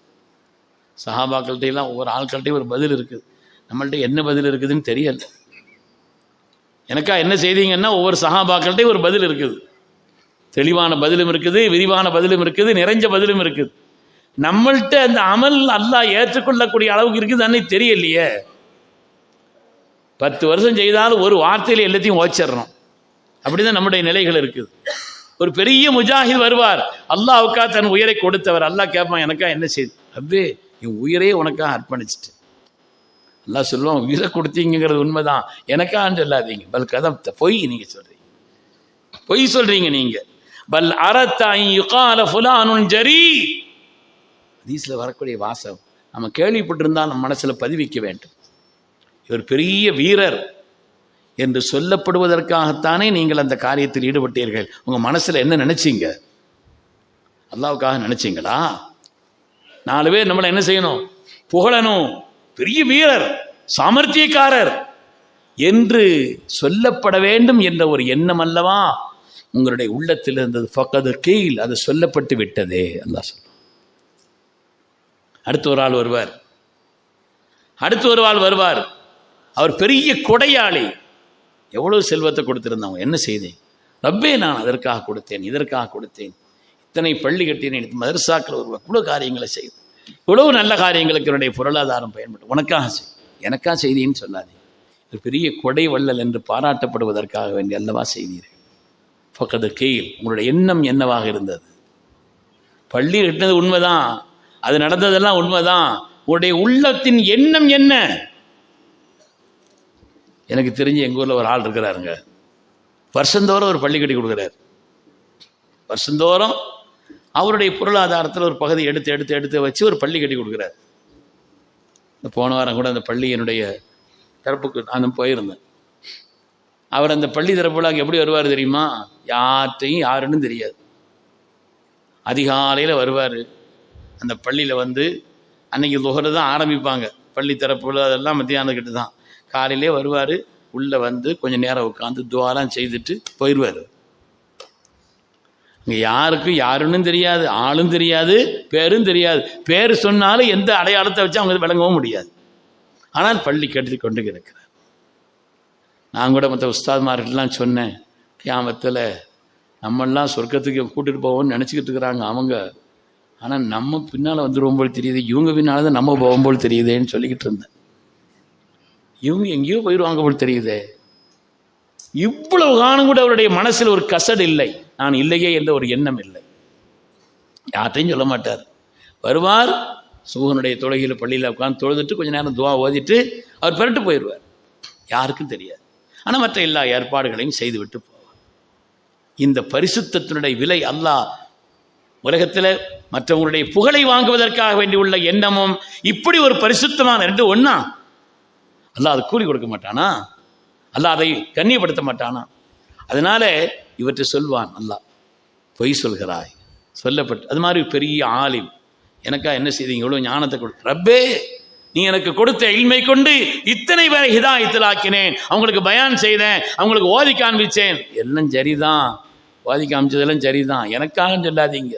சஹாபாக்கள்கிட்ட எல்லாம் ஒவ்வொரு ஆட்கள்கிட்டையும் ஒரு பதில் இருக்குது, நம்மள்ட்ட என்ன பதில் இருக்குதுன்னு தெரியல. எனக்கா என்ன செய்தீங்கன்னா ஒவ்வொரு சஹாபாக்கள்கிட்டையும் ஒரு பதில் இருக்குது. தெளிவான பதிலும் இருக்குது, விரிவான பதிலும் இருக்குது, நிறைஞ்ச பதிலும் இருக்குது. நம்மள்கிட்ட அந்த அமல் அல்லாஹ் ஏற்றுக்கொள்ளக்கூடிய அளவுக்கு இருக்குது அன்னைக்கு தெரியலையே. 10 வருஷம் செய்தாலும் ஒரு வார்த்தையில் எல்லாத்தையும் ஓச்சிடறோம். அப்படிதான் நம்முடைய நிலைகள் இருக்குது. ஒரு பெரிய முஜாஹித் வருவார், அல்லாஹ்வுக்கா தன் உயிரை கொடுத்தவர். அல்லாஹ் கேட்பான், எனக்கா என்ன செய்து? அப்பே என் உயிரே உனக்காக அர்ப்பணிச்சுட்டு. அல்லாஹ் சொல்லுவான், உயிரை கொடுத்தீங்கிறது உண்மைதான், எனக்கான்னு சொல்லாதீங்க. பல் கதம் பொய், நீங்க சொல்றீங்க, பொய் சொல்றீங்க நீங்க. பல் அரத்தாய் யுகால ஃபுலானுன் ஜரி. ஹதீஸ்ல வரக்கூடிய வாசம் நம்ம கேள்விப்பட்டிருந்தால் நம்ம மனசுல பதிவிக்க வேண்டும். இவர் பெரிய வீரர் என்று சொல்லப்படுவதற்காகத்தானே நீங்கள் அந்த காரியத்தில் ஈடுபட்டீர்கள். உங்க மனசுல என்ன நினைச்சீங்க? அல்லாஹ்வுக்காக நினைச்சீங்களா? 4 பேர் நம்மளை என்ன செய்யணும்? புகழணும், பெரிய வீரர், சாமர்த்தியக்காரர் என்று சொல்லப்பட வேண்டும் என்ற ஒரு எண்ணம் அல்லவா உங்களுடைய உள்ளத்தில் இருந்தது. ஃபக்கது கீல், அது சொல்லப்பட்டு விட்டதே. அல்லாஹ் சொல்ல. அடுத்து ஒரு ஆள் வருவார். அவர் பெரிய கொடையாளி, எவ்வளவு செல்வத்தை கொடுத்திருந்தவங்க. என்ன செய்தேன் ரப்பே, நான் அதற்காக கொடுத்தேன், இதற்காக கொடுத்தேன், இத்தனை பள்ளி கட்டினேன், மதரசாக்கள் ஒரு இவ்வளவு காரியங்களை செய்தேன், இவ்வளவு நல்ல காரியங்களுக்கு என்னுடைய பொருளாதாரம் பயன்படும், உனக்காக செய், எனக்காக செய்தேன்னு சொல்லாதே. ஒரு பெரிய கொடை வள்ளல் என்று பாராட்டப்படுவதற்காக வேண்டிய அல்லவா செய்தீர்கள். ஃபக்கது கீல், உங்களுடைய எண்ணம் என்னவாக இருந்தது? பள்ளி கட்டினது உண்மைதான், அது நடந்ததெல்லாம் உண்மைதான். உங்களுடைய உள்ளத்தின் எண்ணம் என்ன? எனக்கு தெரிஞ்சு எங்கள் ஊரில் ஒரு ஆள் இருக்கிறாருங்க, வருஷந்தோறும் ஒரு பள்ளி கட்டி கொடுக்குறாரு. வருஷந்தோறும் அவருடைய பொருளாதாரத்தில் ஒரு பகுதி எடுத்து வச்சு ஒரு பள்ளி கட்டி கொடுக்குறாரு. போன வாரம் கூட அந்த பள்ளி என்னுடைய திறப்புக்கு நான் போயிருந்தேன். அவர் அந்த பள்ளி திறப்பு விழாக்கு எப்படி வருவார் தெரியுமா? யார்கிட்டையும் யாருன்னு தெரியாது. அதிகாலையில் வருவார். அந்த பள்ளியில் வந்து அன்னைக்கு துஹர் தான் ஆரம்பிப்பாங்க, பள்ளி திறப்பு விழா அதெல்லாம் மத்தியானக்கிட்ட தான். காலையிலே வருவார், உள்ளே வந்து கொஞ்சம் நேரம் உட்காந்து துவாலாம் செய்துட்டு போயிடுவார். இங்கே யாருக்கும் யாருன்னு தெரியாது, ஆளும் தெரியாது, பேரும் தெரியாது. பேர் சொன்னாலும் எந்த அடையாளத்தை வச்சு அவங்க விளங்கவும் முடியாது. ஆனால் பள்ளி கட்டி கொண்டு இருக்கிறார். நான் கூட மற்ற உஸ்தாத்மார்கிட்டலாம் சொன்னேன், கியாமத்தில் நம்மெல்லாம் சொர்க்கத்துக்கு கூட்டிகிட்டு போவோம்னு நினச்சிக்கிட்டு இருக்கிறாங்க அவங்க. ஆனால் நம்ம பின்னால் வந்துடுவோம் போல் தெரியுது, இவங்க பின்னால் தான் நம்ம போகும் போல் தெரியுதேன்னு சொல்லிக்கிட்டு இருந்தேன். இவங்க எங்கேயோ போயிடுவாங்க போல் தெரியுதே. இவ்வளவு காலம் கூட அவருடைய மனசில் ஒரு கசடு இல்லை, நான் இல்லையே என்ற ஒரு எண்ணம் இல்லை. யார்ட்டையும் சொல்ல மாட்டார். வருவார், சுபஹனுடைய தொழுகையில் பள்ளியில் உட்காந்து தொழுதுட்டு கொஞ்சம் நேரம் துவா ஓதிட்டு அவர் பெருட்டு போயிடுவார். யாருக்கும் தெரியாது. ஆனால் மற்ற எல்லா ஏற்பாடுகளையும் செய்துவிட்டு போவார். இந்த பரிசுத்தத்தினுடைய விலை அல்லாஹ் உலகத்தில் மற்றவங்களுடைய புகழை வாங்குவதற்காக வேண்டி உள்ள எண்ணமும் இப்படி ஒரு பரிசுத்தமான ரெண்டு ஒண்ணா? அல்லாஹ் அதை கூலி கொடுக்க மாட்டானா? அல்லாஹ் அதை கண்ணியப்படுத்த மாட்டானா? அதனால இவற்றை சொல்வான், அல்லாஹ் பொய் சொல்கிறாய் சொல்லப்பட்டு. அது மாதிரி பெரிய ஆலிம், எனக்கா என்ன செய்தீங்க, இவ்வளவு ஞானத்தை கொடு ரப்பே, நீ எனக்கு கொடுத்த இல்மை கொண்டு இத்தனை பேரை ஹிதாயத்தில் ஆக்கினேன், அவங்களுக்கு பயான் செய்தேன், அவங்களுக்கு ஓதி காண்பிச்சேன், எல்லாம் சரிதான், ஓதி காமிச்சதெல்லாம் சரிதான், எனக்காக சொல்லாதீங்க.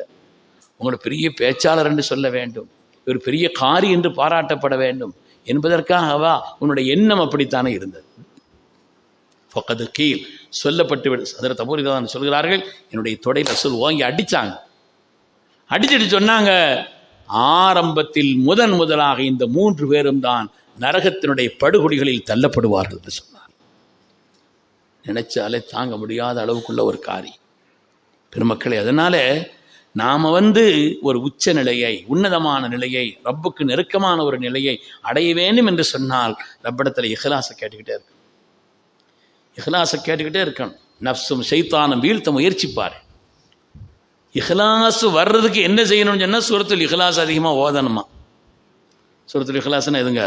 உங்களோட பெரிய பேச்சாளர் என்று சொல்ல வேண்டும், ஒரு பெரிய காரி என்று பாராட்டப்பட வேண்டும் என்பதற்காகவா உன்னுடைய எண்ணம் அப்படித்தானே இருந்தது. ஃபக்கது கீல், சொல்லப்பட்டு விடு. அதில் தபூரிதான் சொல்கிறார்கள், என்னுடைய தொடை ரசூல் ஓங்கி அடித்தாங்க. அடிச்சுட்டு சொன்னாங்க, ஆரம்பத்தில் முதலாக இந்த 3 பேரும் தான் நரகத்தினுடைய படுகொடிகளில் தள்ளப்படுவார்கள் என்று சொன்னார். நினைச்சாலே தாங்க முடியாத அளவுக்குள்ள ஒரு காரியம் பெருமக்களே. அதனால நாம ஒரு உச்ச நிலையை, உன்னதமான நிலையை, ரப்புக்கு நெருக்கமான ஒரு நிலையை அடைய வேண்டும் என்று சொன்னால் ரப்பிடத்தில் இஹ்லாஸை கேட்டுக்கிட்டே இருக்கணும். இஹ்லாஸை கேட்டுக்கிட்டே இருக்கணும். நஃப்ஸும் ஷைத்தானும் வீழ்த்த முயற்சிப்பார். இஹ்லாஸ் வர்றதுக்கு என்ன செய்யணும்னு சொன்னால் சூரத்துல் இஹ்லாஸ் அதிகமாக ஓதணுமா. சூரத்துல் இஹ்லாஸ்னா எதுங்க?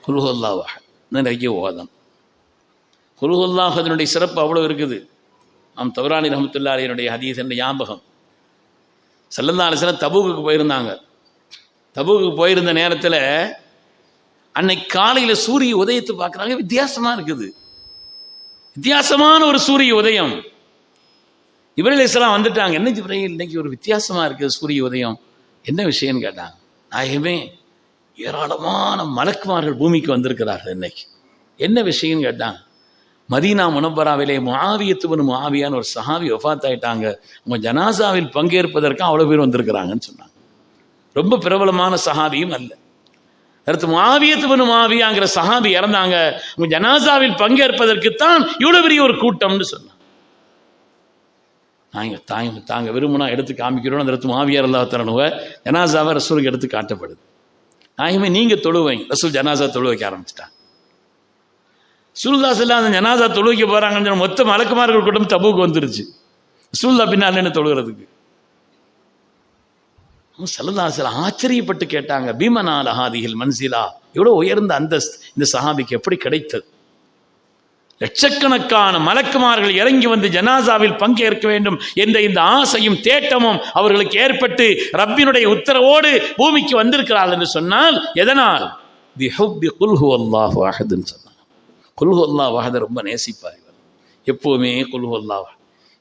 குல் ஹுவல்லாஹு அஹத் நிறைய ஓதணும். குல் ஹுவல்லாஹு அஹதினுடைய சிறப்பு அவ்வளோ இருக்குது. தபரானி ரஹ்மத்துல்லாஹி அலைஹினுடைய ஹதீஸ் என்ற ஞாபகம், ஸல்லல்லாஹு அலைஹி வஸல்லம் தபூக்கு போயிருந்தாங்க. தபூக்கு போயிருந்த நேரத்தில் அன்னைக்கு காலையில் சூரிய உதயத்தை பார்க்குறாங்க. வித்தியாசமாக இருக்குது, வித்தியாசமான ஒரு சூரிய உதயம். இப்ராஹீம் அலைஹிஸ்ஸலாம் வந்துட்டாங்க. என்ன இப்ராஹீம், இன்னைக்கு ஒரு வித்தியாசமாக இருக்குது சூரிய உதயம், என்ன விஷயம்னு கேட்டாங்க. நாயகமே, ஏராளமான மலக்குமார்கள் பூமிக்கு வந்திருக்கிறார்கள் இன்னைக்கு, என்ன விஷயம்னு கேட்டாங்க. மதீனா முனவ்வராவிலே முஆவியத்து பின் முஆவியான்னு ஒரு சஹாபி வஃபாத் ஆயிட்டாங்க. அவங்க ஜனாசாவில் பங்கேற்பதற்கு அவ்வளோ பேர் வந்திருக்கிறாங்கன்னு சொன்னாங்க. ரொம்ப பிரபலமான சஹாபியும் அல்ல. அடுத்து முஆவியத்து பின் முஆவியாங்கிற சஹாபி இறந்தாங்க. அவங்க ஜனாசாவில் பங்கேற்பதற்குத்தான் இவ்வளோ பெரிய ஒரு கூட்டம்னு சொன்னாங்க. தாங்க விரும்பினா எடுத்து காமிக்கிறோம். அந்த இடத்து முஆவியா ரலியல்லாஹு தஆலா ஜனாசாவை ரசூலுக்கு எடுத்து காட்டப்படுது. நாயகமே நீங்கள் தொழுவைங்க. ரசூல் ஜனாசா தொழு வைக்க ஆரம்பிச்சிட்டாங்க. ரசூலுல்லாஹி ஸல்லல்லாஹு அலைஹி வஸல்லம் அந்த ஜனாசா தொழுவைக்க போகிறாங்கன்னு சொன்ன மொத்த மலக்குமார்கள் கூட்டம் தபூக்கு வந்துருச்சு. ரசூலுல்லாஹ் பின்னால் என்ன தொழுகிறதுக்கு? ஸல்லல்லாஹு அலைஹி வஸல்லம் ஆச்சரியப்பட்டு கேட்டாங்க, பீமனால ஹாதிஹில் மன்சிலா, எவ்வளோ உயர்ந்த அந்தஸ்து இந்த சஹாபிக்கு எப்படி கிடைத்தது? லட்சக்கணக்கான மலக்குமார்கள் இறங்கி வந்து ஜனாசாவில் பங்கேற்க வேண்டும் என்ற இந்த ஆசையும் தேட்டமும் அவர்களுக்கு ஏற்பட்டு ரப்பினுடைய உத்தரவோடு பூமிக்கு வந்திருக்கிறார்கள் என்று சொன்னால் எதனால்? பிஹுப்பி குல் ஹுவல்லாஹு அஹத்னு சொன்னாங்க. குல் ஹுவல்லாஹு அஹத் ரொம்ப நேசிப்பார். எப்பவுமே குல் ஹுவல்லாஹு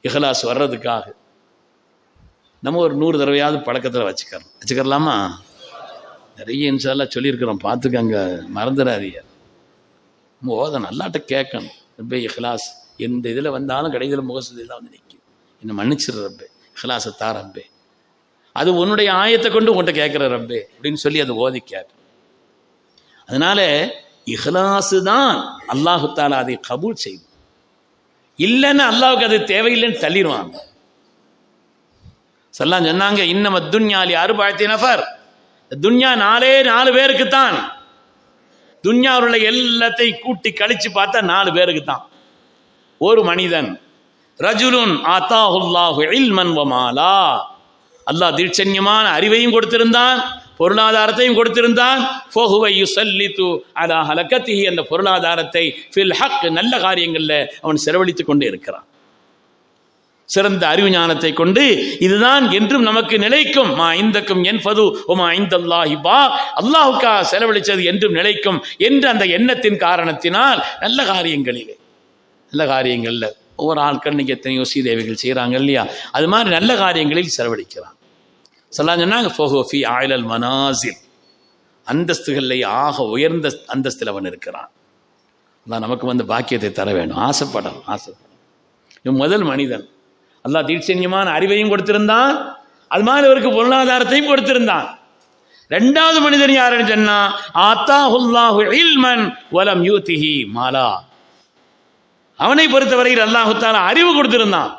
இஹ்லாஸ் வர்றதுக்காக நம்ம ஒரு 100 தடவையாவது பழக்கத்தில் வச்சுக்கலாமா? நிறைய இன்ஷால்லா சொல்லியிருக்கிறோம், பார்த்துக்கங்க, மறந்துடாதீங்க. ஓத நல்லாட்ட கேட்கணும். ரப்பே இஹ்லாஸ் எந்த இதில் வந்தாலும் கடைசியில் முகசுதியில் தான் வந்து நிற்கும். என்னை மன்னிச்சிரு ரப்பே, இஹ்லாஸை தா ரப்பே, அது உன்னுடைய ஆயத்தை கொண்டு உன்கிட்ட கேட்குற ரப்பே அப்படின்னு சொல்லி அதை ஓதி கேட்கும். அதனால இஹ்லாஸு தான் அல்லாஹு தஆலா அதை கபூல் செய்யும். இல்லைன்னு அல்லாஹுக்கு அது தேவையில்லைன்னு தள்ளிடுவாங்க. சொல்லாம் சொன்னாங்க, இன்னம துன்யாலி அர்பஅத்தி நஃபர், துன்யா 4 பேருக்குத்தான். துன்யாவுள்ள எல்லாத்தையும் கூட்டி கழிச்சு பார்த்தா 4 பேருக்கு தான். ஒரு மனிதன், ரஜுலுன் ஆதாஹுல்லாஹு இல்மன் வ மாலா, அல்லாஹ் தீட்சண்யமான அறிவையும் கொடுத்திருந்தான், பொருளாதாரத்தையும் கொடுத்திருந்தான். ஃபஹுவ யுஸல்லிது அலா ஹலகத்திஹி, அந்த பொருளாதாரத்தை ஃபில் ஹக், நல்ல காரியங்களில் அவன் செலவழித்துக் கொண்டே இருக்கிறான். சிறந்த அறிவு ஞானத்தை கொண்டு இதுதான் என்றும் நமக்கு நிலைக்கும். மா இந்தக்கும் என்பது உமா இந்தல்லாஹி பா, அல்லாஹுக்கா செலவழிச்சது என்றும் நிலைக்கும் என்ற அந்த எண்ணத்தின் காரணத்தினால் நல்ல காரியங்களில் ஒவ்வொரு ஆட்கள் இன்னைக்கு எத்தனையோ சீதேவிகள் செய்கிறாங்க இல்லையா, அது மாதிரி நல்ல காரியங்களில் செலவழிக்கிறான். சொல்லலாம் சொன்னாங்க, ஃபஹுஃபி ஆயிலல் மனாசில், அந்தஸ்துகளில் ஆக உயர்ந்த அந்தஸ்தில் அவன் இருக்கிறான். அல்லாஹ் நமக்கு வந்து பாக்கியத்தை தர வேண்டும். ஆசைப்படும். இவன் முதல் மனிதன். அல்லாஹ் தீட்சண்யமான அறிவையும் கொடுத்திருந்தான், அது மாதிரி அவருக்கு பொருளாதாரத்தையும் கொடுத்திருந்தான். 2வது மனிதன் யாருன்னு சொன்னா, ஆத்தாஹுல்லாஹு இல்மன் வலம் யூதிஹி மாலா, அவனை பொறுத்தவரையில் அல்லாஹு தஆலா அறிவு கொடுத்திருந்தான்.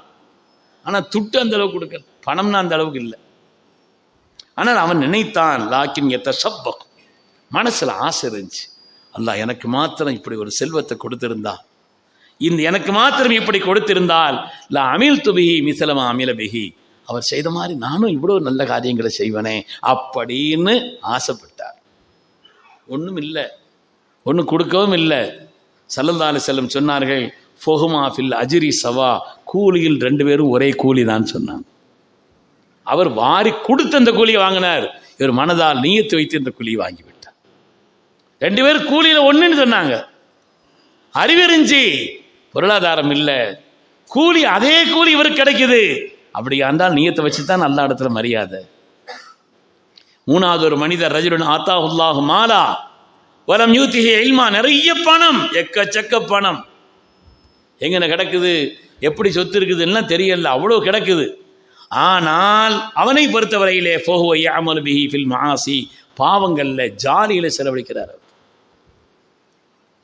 ஆனா துட்டு அந்த அளவுக்கு கொடுக்கல, பணம்னா அந்த அளவுக்கு இல்லை. ஆனால் அவன் நினைத்தான், லாக்கின் யதஸப்பக், மனசுல ஆசை இருந்துச்சு, அல்லாஹ் எனக்கு மாத்திரம் இப்படி ஒரு செல்வத்தை கொடுத்திருந்தா, இந்த எனக்கு மாத்திரம் இப்படி கொடுத்திருந்தால் லா அமில் துபிஹி மிசலமா அமில பிஹி, அவர் செய்த மாதிரி நானும் இவ்வளோ நல்ல காரியங்களை செய்வனே அப்படின்னு ஆசைப்பட்டார். ஒன்றும் இல்லை, ஒன்றும் கொடுக்கவும் இல்லை. ஸல்லல்லாஹு அலைஹி வஸல்லம் சொன்னார்கள், ஃபஹுமா ஃபில் அஜ்ரி சவா, கூலியில் 2 பேரும் ஒரே கூலி தான் சொன்னாங்க. அவர் வாரி கொடுத்த அந்த கூலியை வாங்கினார், இவர் மனதால் நியத்து வைத்து இந்த கூலியை வாங்கிவிட்டார். 2 பேரும் கூலியில ஒன்றுன்னு சொன்னாங்க. அறிவறிஞ்சி, பொருளாதாரம் இல்லை, கூலி அதே கூலி இவருக்கு கிடைக்குது. அப்படி இருந்தால் நியத்தை வச்சுதான் நல்ல இடத்துல மரியாதை. 3வது ஒரு மனிதர், ரஜுலுன் ஆத்தாஹுல்லாஹு மாலா வலம் யூதிஹி இல்மா, நிறைய பணம், எக்கச்சக்க பணம் எங்கன கிடக்குது, எப்படி சொத்து இருக்குதுன்னா தெரியல, அவ்வளோ கிடக்குது. ஆனால் அவனை பொறுத்தவரையிலே ஃபஹுவ யஅமலு பிஹி ஃபில் மஆசி, பாவங்கள்ல ஜாலியில செலவழிக்கிறார்.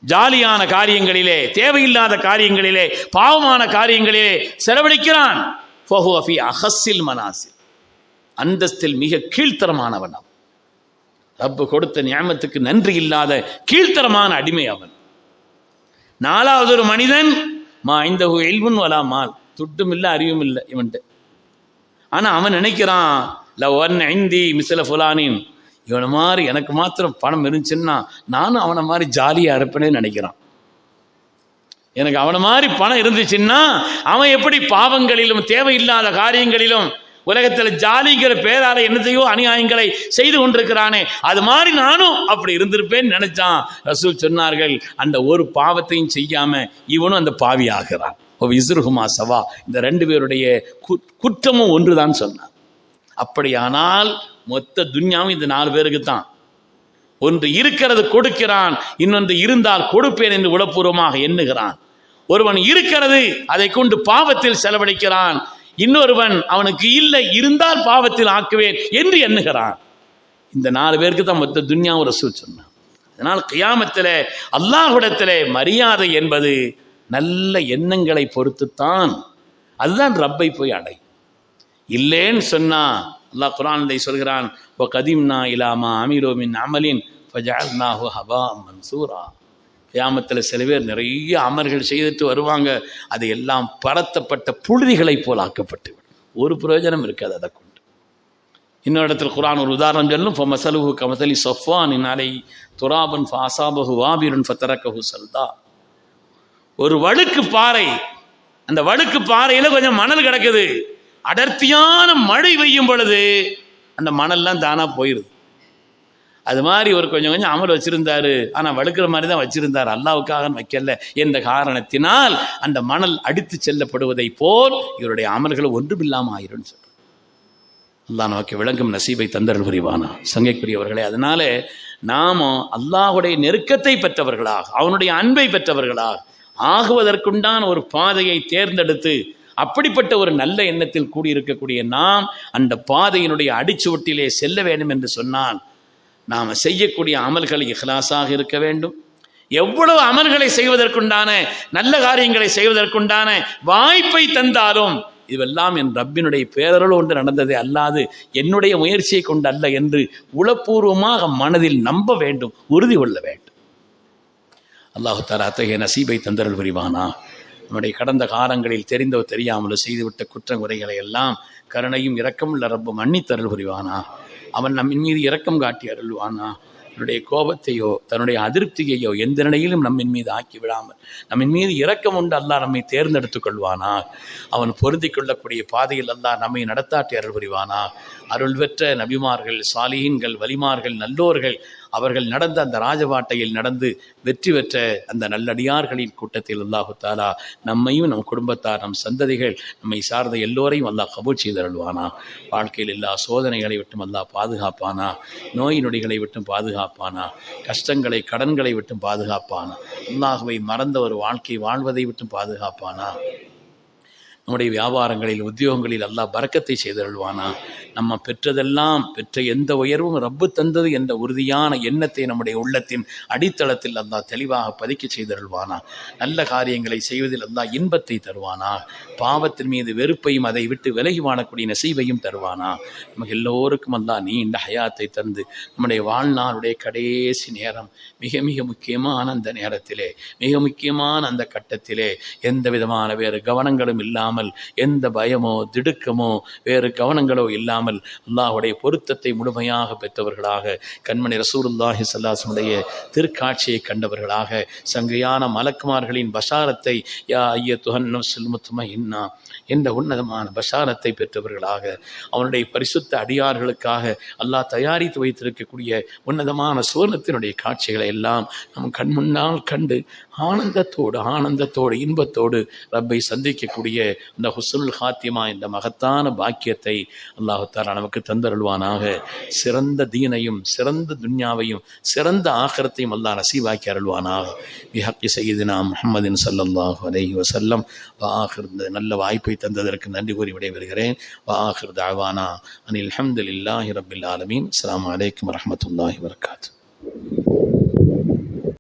ஜாலியான காரியங்களிலே, தேவையில்லாத காரியங்களிலே, பாவமான காரியங்களிலே செலவழிக்கிறான். ஃபஹுவ ஃபீ அஹஸ்ஸில் மனாசில், அந்தஸ்தில் மிக கீழ்த்தரமானவன் அவன். ரப்பு கொடுத்த நியமத்துக்கு நன்றி இல்லாத கீழ்த்தரமான அடிமை அவன். 4வது ஒரு மனிதன், மா இந்தஹு இல்முன் வலா மால், துட்டும் இல்லை அறிவும் இல்லை இவன்ட்டு. ஆனா அவன் நினைக்கிறான், லவ் அன் இந்தி மிஸ்ல ஃபுலானின், இவனை மாதிரி எனக்கு மாத்திரம் பணம் இருந்துச்சுன்னா நானும் அவனை மாதிரி ஜாலியாக இருப்பேனே நினைக்கிறான். எனக்கு அவனை மாதிரி பணம் இருந்துச்சுன்னா அவன் எப்படி பாவங்களிலும் தேவையில்லாத காரியங்களிலும் உலகத்தில் ஜாலிங்கிற பேரால என்னத்தையோ அநியாயங்களை செய்து கொண்டிருக்கிறானே, அது மாதிரி நானும் அப்படி இருந்திருப்பேன்னு நினைச்சான். ரசூல் சொன்னார்கள், அந்த ஒரு பாவத்தையும் செய்யாம இவனும் அந்த பாவி ஆகிறான். இஸ்ருஹுமா சவா, இந்த 2 பேருடைய குற்றமும் ஒன்றுதான் சொன்னான். அப்படியானால் மொத்த துன்யாவும் இந்த 4 பேருக்கு தான். ஒன்று இருக்கிறது கொடுக்கிறான், இன்னொன்று இருந்தால் கொடுப்பேன் என்று உளப்பூர்வமாக எண்ணுகிறான். ஒருவன் இருக்கிறது அதை கொண்டு பாவத்தில் செலவழிக்கிறான், இன்னொருவன் அவனுக்கு இல்லை இருந்தால் பாவத்தில் ஆக்குவேன் என்று எண்ணுகிறான். இந்த 4 பேருக்கு தான் மொத்த துன்யாவும் ரசூல் சொன்னான். அதனால் கியாமத்திலே அல்லாஹ்விடத்திலே மரியாதை என்பது நல்ல எண்ணங்களை பொறுத்துத்தான். அதுதான் ரப்பை போய் அடை. இல்லேன்னு சொன்னா அல்லாஹ் குர்ஆனிலே சொல்கிறான், வகதிம்னா இலாமா அமீரு மின் அமலின் ஃபஜஅல்நாஹு ஹபாஅம் மன்சூரா. கியாமத்தில் சில பேர் நிறைய அமல்கள் செய்துட்டு வருவாங்க, அது எல்லாம் பரத்தப்பட்ட புழுதிகளை போல் ஆக்கப்பட்டு ஒரு பிரயோஜனம் இருக்காது அதை கொண்டு. இன்னொரு இடத்துல குர்ஆன் ஒரு உதாரணம் சொல்லும், ஃபமஸலுஹு கமஸலி ஸஃப்வானின் அலைஹி துராபன் ஃபஅஸாபஹு வாபிருன் ஃபதரக்கஹு ஸல்தா. ஒரு வழுக்கு பாறை, அந்த வழுக்கு பாறையில கொஞ்சம் மணல் கிடக்குது, அடர்த்தியான மழை பெய்யும் பொழுது அந்த மணல்லாம் தானா போயிருது. அது மாதிரி ஒரு கொஞ்சம் கொஞ்சம் அமல் வச்சிருந்தாரு, ஆனா வழுக்கிற மாதிரி தான் வச்சிருந்தார், அல்லாவுக்காக வைக்கல என்ற காரணத்தினால் அந்த மணல் அடித்து செல்லப்படுவதை போல் இவருடைய அமல்கள் ஒன்றுமில்லாம ஆயிரும் சொல்ற. அல்லாஹ் நமக்கு விளங்கும் நசீபை தந்தருள் புரிவானா சங்கைக்குரியவர்களே. அதனால நாம அல்லாஹுடைய நெருக்கத்தை பெற்றவர்களாக, அவனுடைய அன்பை பெற்றவர்களாக ஆகுவதற்குண்டான ஒரு பாதையை தேர்ந்தெடுத்து அப்படிப்பட்ட ஒரு நல்ல எண்ணத்தில் கூடியிருக்கக்கூடிய நாம் அந்த பாதையினுடைய அடிச்சுவட்டிலே செல்ல வேண்டும் என்று சொன்னால் நாம் செய்யக்கூடிய அமல்கள் இஹ்லாஸாக இருக்க வேண்டும். எவ்வளவு அமல்களை செய்வதற்குண்டான நல்ல காரியங்களை செய்வதற்குண்டான வாய்ப்பை தந்தாலும் இதுவெல்லாம் என் ரப்பினுடைய பேரருள் ஒன்று நடந்ததே அல்லாது என்னுடைய முயற்சியை கொண்டு அல்ல என்று உளப்பூர்வமாக மனதில் நம்ப வேண்டும், உறுதி கொள்ள வேண்டும். அல்லாஹு தஆலா அத்தகைய நசீபை தந்தருள் புரிவானா. நம்முடைய கடந்த காலங்களில் தெரிந்தோ தெரியாமலோ செய்துவிட்ட குற்றங்குறைகளை எல்லாம் கருணையும் இரக்கம் உள்ள ரப்பு மன்னித்தருள் புரிவானா. அவன் நம்மின் மீது இரக்கம் காட்டி அருள்வானா. தன்னுடைய கோபத்தையோ தன்னுடைய அதிருப்தியையோ எந்த நிலையிலும் நம்மின் மீது ஆக்கி விடாமல் நம்மின் மீது இரக்கம் உண்டு அல்லாஹ் நம்மை தேர்ந்தெடுத்துக் கொள்வானா. அவன் பொருந்தி கொள்ளக்கூடிய பாதையில் அல்லாஹ் நம்மை நடத்தாட்டி அருள் புரிவானா. அருள் பெற்ற நபிமார்கள், சாலிஹீன்கள், வலிமார்கள், நல்லோர்கள் அவர்கள் நடந்த அந்த ராஜபாட்டையில் நடந்து வெற்றி பெற்ற அந்த நல்லடியார்களின் கூட்டத்தில் அல்லாஹு தஆலா நம்மையும் நம் குடும்பத்தார், நம் சந்ததிகள், நம்மை சார்ந்த எல்லோரையும் அல்லாஹ் கபூல் செய்து அருள்வானா. வாழ்க்கையில் எல்லா சோதனைகளை விட்டும் அல்லாஹ் பாதுகாப்பானா. நோய் நொடிகளை விட்டும் பாதுகாப்பானா. கஷ்டங்களை கடன்களை விட்டும் பாதுகாப்பானா. அல்லாஹுவை மறந்த ஒரு வாழ்க்கை வாழ்வதை விட்டும் பாதுகாப்பானா. நம்முடைய வியாபாரங்களில் உத்தியோகங்களில் அல்லாஹ் பரக்கத்தை செய்தருள்வானா. நம்ம பெற்றதெல்லாம் பெற்ற எந்த உயர்வும் ரப்பு தந்தது என்ற உறுதியான எண்ணத்தை நம்முடைய உள்ளத்தின் அடித்தளத்தில் அல்லாஹ் தெளிவாக பதிக்க செய்தருள்வானா. நல்ல காரியங்களை செய்வதில் அல்லாஹ் இன்பத்தை தருவானா. பாவத்தின் மீது வெறுப்பையும் அதை விட்டு விலகி வாழக்கூடிய நசீபையும் தருவானா. நமக்கு எல்லோருக்கும் அல்லாஹ் நீண்ட ஹயாத்தை தந்து நம்முடைய வாழ்நாளுடைய கடைசி நேரம் மிக மிக முக்கியமான அந்த நேரத்திலே, மிக முக்கியமான அந்த கட்டத்திலே எந்த விதமான வேறு கவனங்களும் இல்லாமல், எந்த பயமோ திடுக்கமோ வேறு கவனங்களோ இல்லாமல் அல்லாஹ்வுடைய பொருத்தத்தை முழுமையாக பெற்றவர்களாக, கண்மணி ரசூலுல்லாஹி ஸல்லல்லாஹு அலைஹி வஸல்லம் திருக்காட்சியை கண்டவர்களாக, சங்கையான மலக்குமார்களின் பஷாரத்தை யா அய்யத்துஹன் நஃப்ஸுல் முத்மஇன்னா என்ற உன்னதமான பஷாரத்தை பெற்றவர்களாக, அவனுடைய பரிசுத்த அடியார்களுக்காக அல்லாஹ் தயாரித்து வைத்திருக்கக்கூடிய உன்னதமான சுவர்ணத்தினுடைய காட்சிகளை எல்லாம் நம் கண் முன்னால் கண்டு ஆனந்தத்தோடு இன்பத்தோடு ரப்பை சந்திக்கக்கூடிய இந்த ஹுஸ்னுல் ஹாத்திமா இந்த மகத்தான பாக்கியத்தை அல்லாஹ் தஆலா நமக்கு தந்தருள்வானாக. சிறந்த தீனையும் சிறந்த துன்யாவையும் சிறந்த ஆகிரத்தையும் அல்லாஹ் நசீவாக்கி அருள்வானாக. பிஹக்கி சய்யிதினா முஹம்மதின் ஸல்லல்லாஹு அலைஹி வஸல்லம். வாஹிர், நல்ல வாய்ப்பை தந்ததற்கு நன்றி கூறி விடைபெறுகிறேன். வாஹிர் தஅவானா அனில் ஹம்துலில்லாஹி ரப்பில் ஆலமீன். அஸ்ஸலாமு அலைக்கும் வரஹ்மத்துல்லாஹி வபரகாத்துஹு.